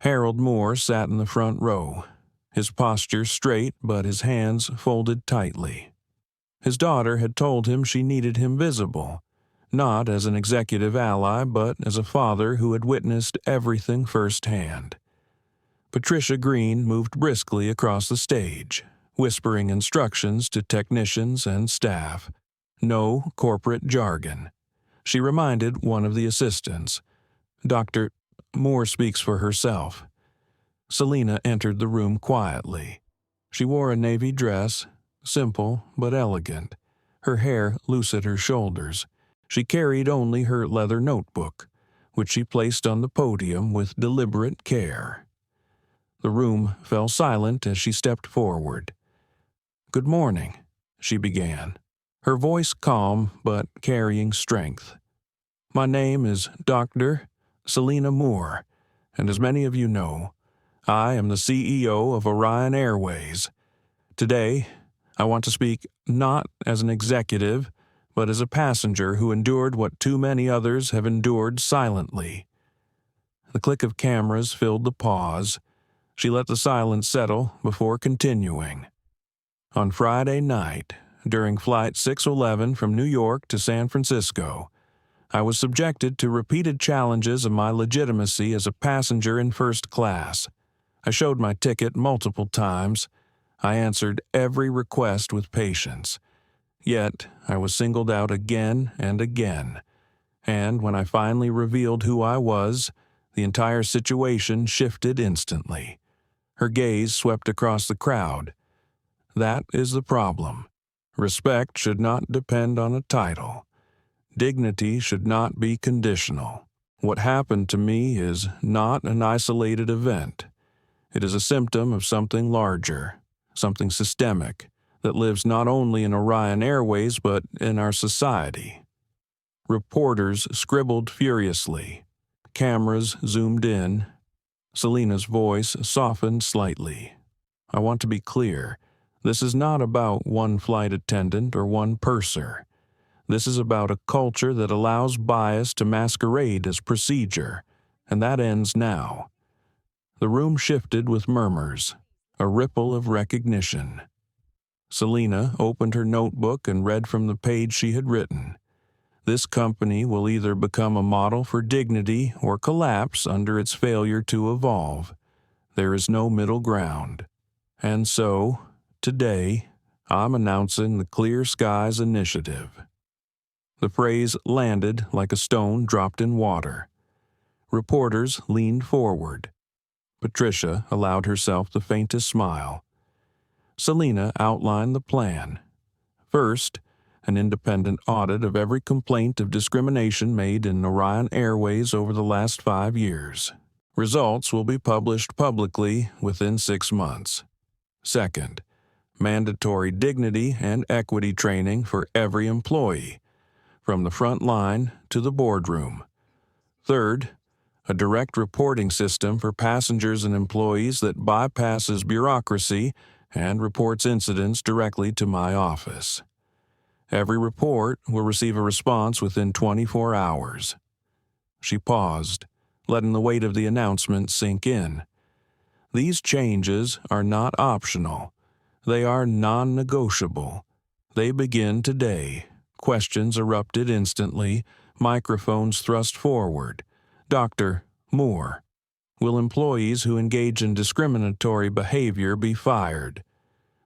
Harold Moore sat in the front row, his posture straight but his hands folded tightly. His daughter had told him she needed him visible, not as an executive ally but as a father who had witnessed everything firsthand. Patricia Green moved briskly across the stage, whispering instructions to technicians and staff. No corporate jargon. She reminded one of the assistants. Dr. Moore speaks for herself. Selina entered the room quietly. She wore a navy dress, simple but elegant, her hair loose at her shoulders. She carried only her leather notebook, which she placed on the podium with deliberate care. The room fell silent as she stepped forward. Good morning, she began, her voice calm but carrying strength. My name is Dr. Selina Moore, and as many of you know, I am the CEO of Orion Airways. Today, I want to speak not as an executive, but as a passenger who endured what too many others have endured silently. The click of cameras filled the pause. She let the silence settle before continuing. On Friday night, during Flight 611 from New York to San Francisco, I was subjected to repeated challenges of my legitimacy as a passenger in first class. I showed my ticket multiple times. I answered every request with patience. Yet, I was singled out again and again. And when I finally revealed who I was, the entire situation shifted instantly. Her gaze swept across the crowd. That is the problem. Respect should not depend on a title. Dignity should not be conditional. What happened to me is not an isolated event. It is a symptom of something larger, something systemic, that lives not only in Orion Airways but in our society. Reporters scribbled furiously. Cameras zoomed in. Selena's voice softened slightly. I want to be clear. This is not about one flight attendant or one purser. This is about a culture that allows bias to masquerade as procedure, and that ends now. The room shifted with murmurs, a ripple of recognition. Selena opened her notebook and read from the page she had written. This company will either become a model for dignity or collapse under its failure to evolve. There is no middle ground. And so, today, I'm announcing the Clear Skies Initiative. The phrase landed like a stone dropped in water. Reporters leaned forward. Patricia allowed herself the faintest smile. Selena outlined the plan. First, an independent audit of every complaint of discrimination made in Orion Airways over the last 5 years. Results will be published publicly within 6 months. Second, mandatory dignity and equity training for every employee, from the front line to the boardroom. Third, a direct reporting system for passengers and employees that bypasses bureaucracy and reports incidents directly to my office. Every report will receive a response within 24 hours. She paused, letting the weight of the announcement sink in. These changes are not optional. They are non-negotiable. They begin today. Questions erupted instantly, microphones thrust forward. Dr. Moore, will employees who engage in discriminatory behavior be fired?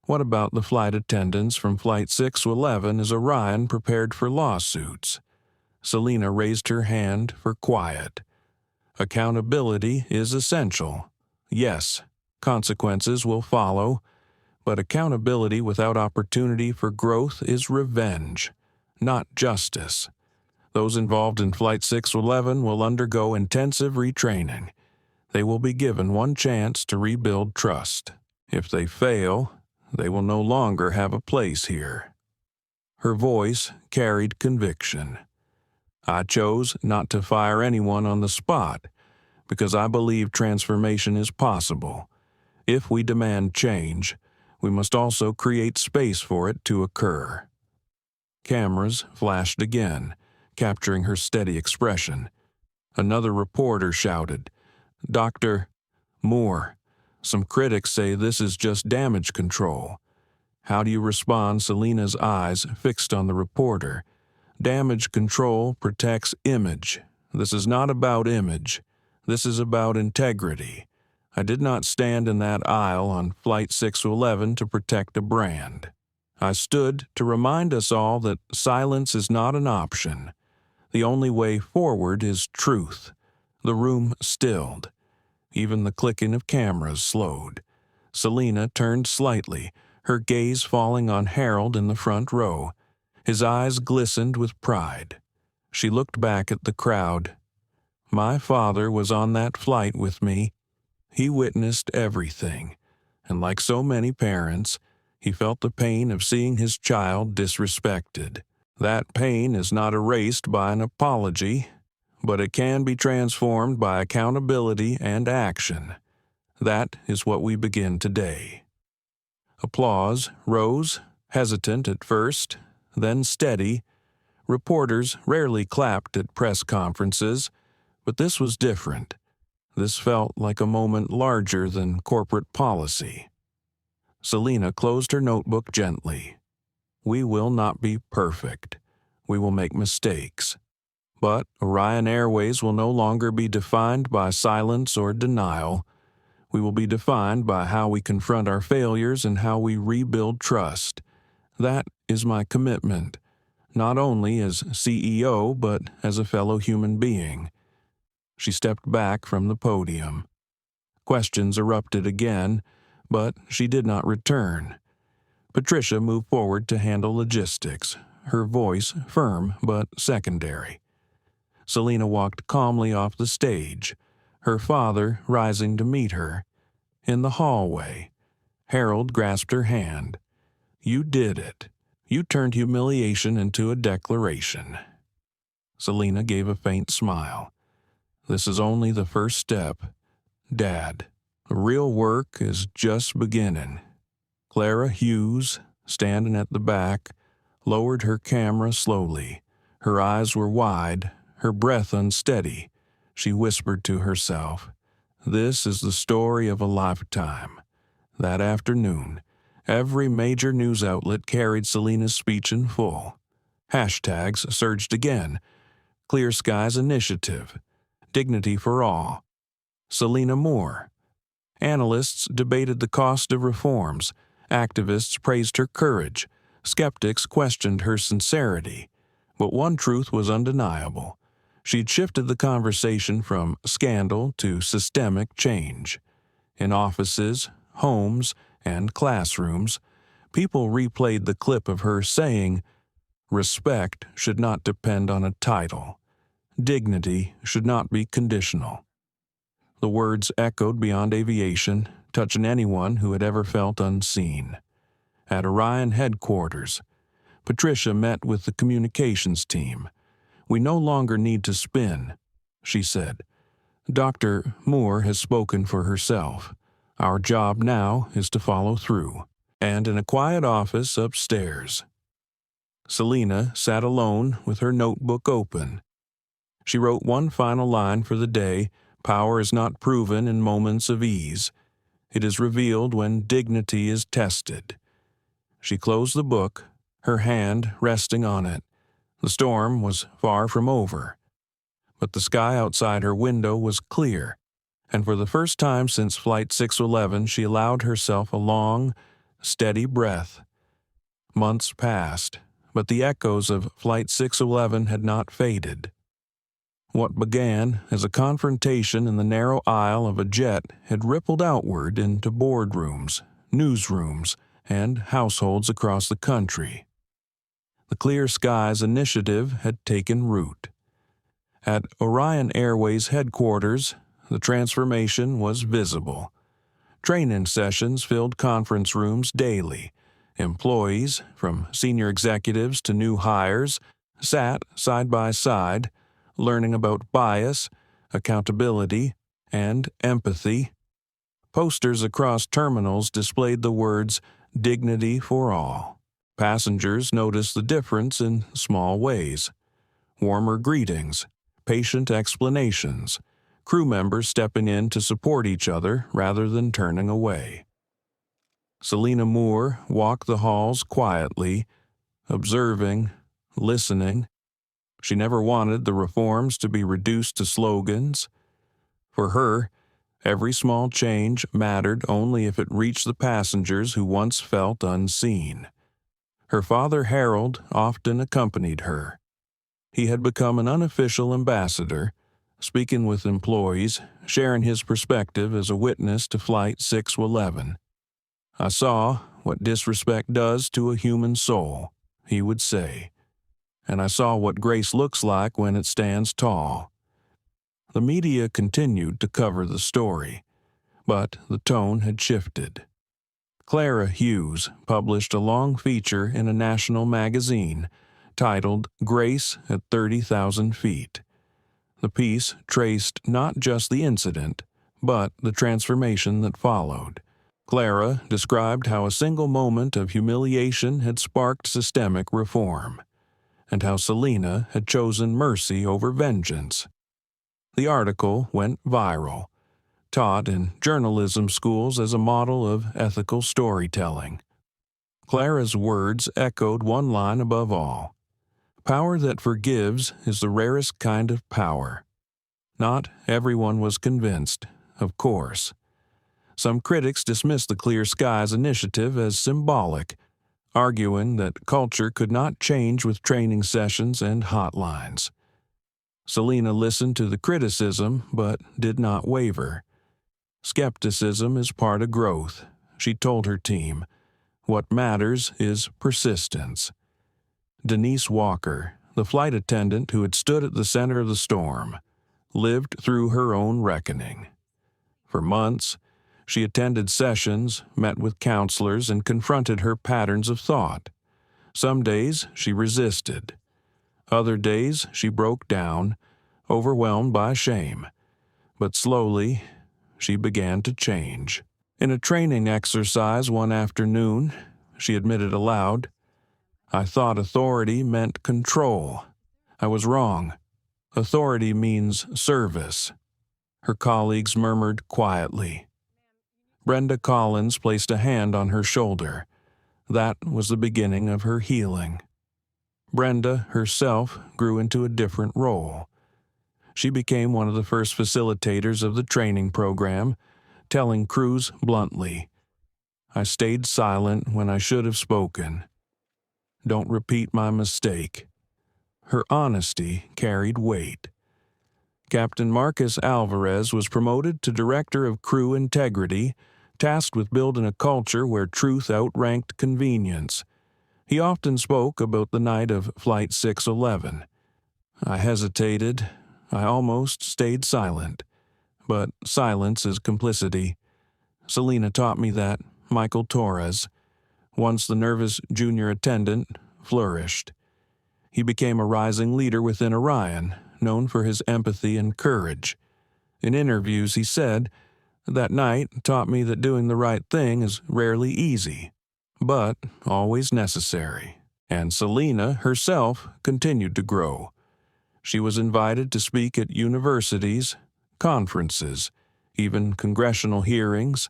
What about the flight attendants from Flight 6 to 11 as Orion prepared for lawsuits? Selena raised her hand for quiet. Accountability is essential. Yes, consequences will follow, but accountability without opportunity for growth is revenge, not justice. Those involved in Flight 611 will undergo intensive retraining. They will be given one chance to rebuild trust. If they fail, they will no longer have a place here. Her voice carried conviction. I chose not to fire anyone on the spot because I believe transformation is possible. If we demand change, we must also create space for it to occur. Cameras flashed again, capturing her steady expression. Another reporter shouted, "Dr. Moore, some critics say this is just damage control." How do you respond? Selena's eyes fixed on the reporter. Damage control protects image. This is not about image. This is about integrity. I did not stand in that aisle on Flight 611 to protect a brand. I stood to remind us all that silence is not an option. The only way forward is truth. The room stilled. Even the clicking of cameras slowed. Selena turned slightly, her gaze falling on Harold in the front row. His eyes glistened with pride. She looked back at the crowd. My father was on that flight with me. He witnessed everything, and like so many parents, he felt the pain of seeing his child disrespected. That pain is not erased by an apology, but it can be transformed by accountability and action. That is what we begin today. Applause rose, hesitant at first, then steady. Reporters rarely clapped at press conferences, but this was different. This felt like a moment larger than corporate policy. Selena closed her notebook gently. We will not be perfect. We will make mistakes. But Orion Airways will no longer be defined by silence or denial. We will be defined by how we confront our failures and how we rebuild trust. That is my commitment, not only as CEO, but as a fellow human being. She stepped back from the podium. Questions erupted again, but she did not return. Patricia moved forward to handle logistics, her voice firm but secondary. Selena walked calmly off the stage, her father rising to meet her. In the hallway, Harold grasped her hand. "You did it. You turned humiliation into a declaration." Selena gave a faint smile. "This is only the first step, Dad. The real work is just beginning." Clara Hughes, standing at the back, lowered her camera slowly. Her eyes were wide, her breath unsteady. She whispered to herself, "This is the story of a lifetime." That afternoon, every major news outlet carried Selena's speech in full. Hashtags surged again. Clear Skies Initiative, Dignity for All, Selena Moore. Analysts debated the cost of reforms. Activists praised her courage. Skeptics questioned her sincerity. But one truth was undeniable. She'd shifted the conversation from scandal to systemic change. In offices, homes, and classrooms, people replayed the clip of her saying, "Respect should not depend on a title. Dignity should not be conditional." The words echoed beyond aviation, touching anyone who had ever felt unseen. At Orion headquarters, Patricia met with the communications team. "We no longer need to spin," she said. "Dr. Moore has spoken for herself. Our job now is to follow through." And in a quiet office upstairs, Selena sat alone with her notebook open. She wrote one final line for the day: "Power is not proven in moments of ease. It is revealed when dignity is tested." She closed the book, her hand resting on it. The storm was far from over, but the sky outside her window was clear, and for the first time since Flight 611 she allowed herself a long, steady breath. Months passed, but the echoes of Flight 611 had not faded. What began as a confrontation in the narrow aisle of a jet had rippled outward into boardrooms, newsrooms, and households across the country. The Clear Skies Initiative had taken root. At Orion Airways headquarters, the transformation was visible. Training sessions filled conference rooms daily. Employees, from senior executives to new hires, sat side by side, learning about bias, accountability, and empathy. Posters across terminals displayed the words "Dignity for All." Passengers noticed the difference in small ways: warmer greetings, patient explanations, crew members stepping in to support each other rather than turning away. Selena Moore walked the halls quietly, observing, listening. She never wanted the reforms to be reduced to slogans. For her, every small change mattered only if it reached the passengers who once felt unseen. Her father Harold often accompanied her. He had become an unofficial ambassador, speaking with employees, sharing his perspective as a witness to Flight 611. "I saw what disrespect does to a human soul," he would say, "and I saw what grace looks like when it stands tall." The media continued to cover the story, but the tone had shifted. Clara Hughes published a long feature in a national magazine titled "Grace at 30,000 Feet." The piece traced not just the incident, but the transformation that followed. Clara described how a single moment of humiliation had sparked systemic reform, and how Selena had chosen mercy over vengeance. The article went viral, taught in journalism schools as a model of ethical storytelling. Clara's words echoed one line above all: "Power that forgives is the rarest kind of power." Not everyone was convinced, of course. Some critics dismissed the Clear Skies Initiative as symbolic, arguing that culture could not change with training sessions and hotlines. Selena listened to the criticism but did not waver. "Skepticism is part of growth," she told her team. What matters is persistence. Denise Walker, the flight attendant who had stood at the center of the storm, lived through her own reckoning. For months, she attended sessions, met with counselors, and confronted her patterns of thought. Some days she resisted. Other days she broke down, overwhelmed by shame. But slowly, she began to change. In a training exercise one afternoon, she admitted aloud, "I thought authority meant control. I was wrong. Authority means service." Her colleagues murmured quietly. Brenda Collins placed a hand on her shoulder. That was the beginning of her healing. Brenda herself grew into a different role. She became one of the first facilitators of the training program, telling crews bluntly, "I stayed silent when I should have spoken. Don't repeat my mistake." Her honesty carried weight. Captain Marcus Alvarez was promoted to Director of Crew Integrity, tasked with building a culture where truth outranked convenience. He often spoke about the night of Flight 611. "I hesitated. I almost stayed silent. But silence is complicity. Selena taught me that. Michael Torres, once the nervous junior attendant, flourished. He became a rising leader within Orion, known for his empathy and courage. In interviews, he said, "That night taught me that doing the right thing is rarely easy, but always necessary." And Selena herself continued to grow. She was invited to speak at universities, conferences, even congressional hearings.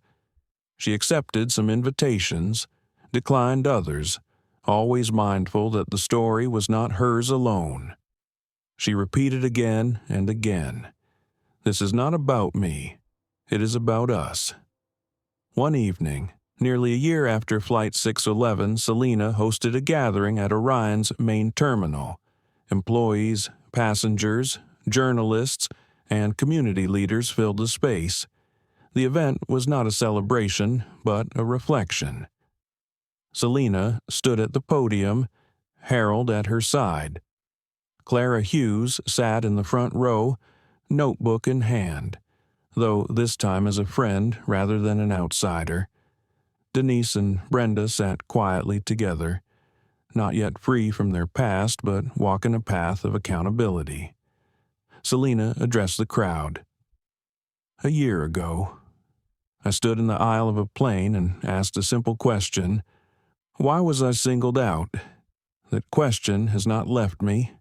She accepted some invitations, declined others, always mindful that the story was not hers alone. She repeated again and again, "This is not about me. It is about us." One evening, nearly a year after Flight 611, Selena hosted a gathering at Orion's main terminal. Employees, passengers, journalists, and community leaders filled the space. The event was not a celebration, but a reflection. Selena stood at the podium, Harold at her side. Clara Hughes sat in the front row, notebook in hand, though this time as a friend rather than an outsider. Denise and Brenda sat quietly together, not yet free from their past, but walking a path of accountability. Selena addressed the crowd. "A year ago, I stood in the aisle of a plane and asked a simple question. Why was I singled out? That question has not left me.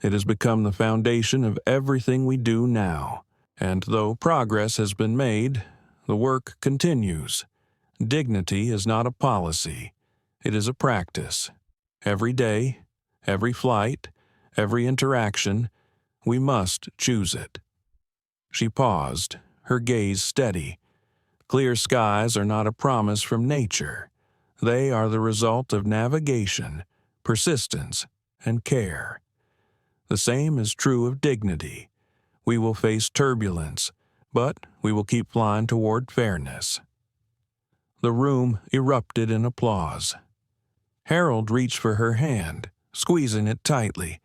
It has become the foundation of everything we do now. And though progress has been made, the work continues. Dignity is not a policy. It is a practice. Every day, every flight, every interaction, we must choose it." She paused, her gaze steady. Clear skies are not a promise from nature. They are the result of navigation, persistence, and care. The same is true of dignity. We will face turbulence, but we will keep flying toward fairness. The room erupted in applause. Harold reached for her hand, squeezing it tightly.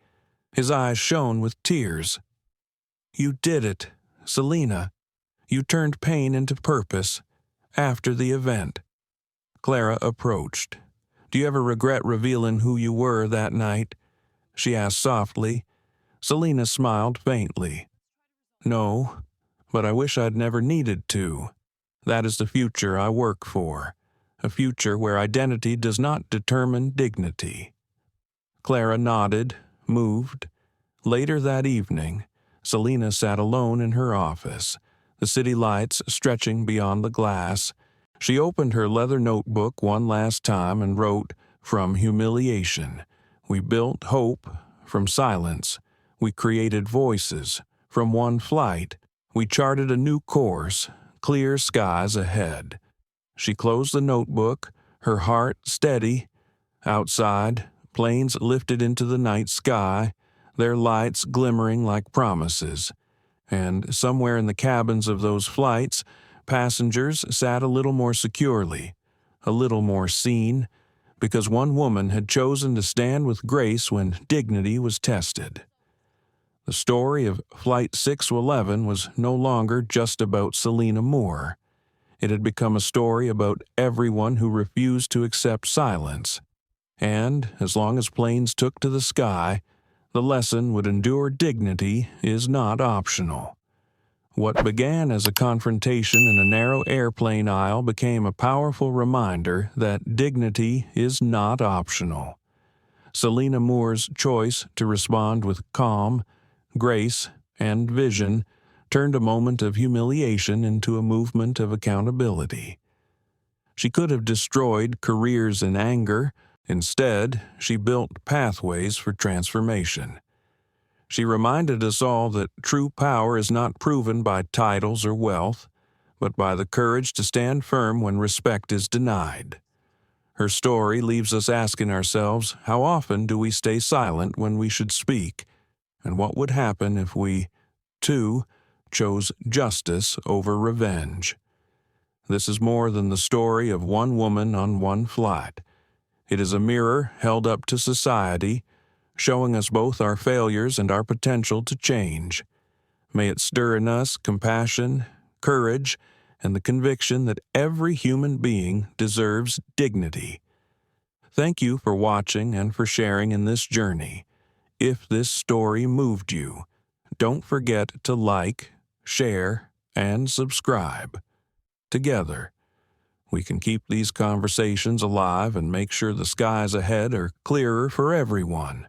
His eyes shone with tears. "You did it, Selena. You turned pain into purpose. After the event." Clara approached. "Do you ever regret revealing who you were that night?" she asked softly. Selena smiled faintly. "No, but I wish I'd never needed to. That is the future I work for, a future where identity does not determine dignity." Clara nodded, moved. Later that evening, Selena sat alone in her office, the city lights stretching beyond the glass. She opened her leather notebook one last time and wrote, "From humiliation, we built hope. From silence, we created voices. From one flight, we charted a new course, clear skies ahead." She closed the notebook, her heart steady. Outside, planes lifted into the night sky, their lights glimmering like promises. And somewhere in the cabins of those flights, passengers sat a little more securely, a little more seen, because one woman had chosen to stand with grace when dignity was tested. The story of Flight 611 was no longer just about Selena Moore. It had become a story about everyone who refused to accept silence. And, as long as planes took to the sky, the lesson would endure dignity is not optional. What began as a confrontation in a narrow airplane aisle became a powerful reminder that dignity is not optional. Selena Moore's choice to respond with calm, grace, and vision turned a moment of humiliation into a movement of accountability. She could have destroyed careers in anger. Instead, she built pathways for transformation. She reminded us all that true power is not proven by titles or wealth, but by the courage to stand firm when respect is denied. Her story leaves us asking ourselves, how often do we stay silent when we should speak? And what would happen if we, too, chose justice over revenge? This is more than the story of one woman on one flight. It is a mirror held up to society, showing us both our failures and our potential to change. May it stir in us compassion, courage, and the conviction that every human being deserves dignity. Thank you for watching and for sharing in this journey. If this story moved you, don't forget to like, share, and subscribe. Together, we can keep these conversations alive and make sure the skies ahead are clearer for everyone.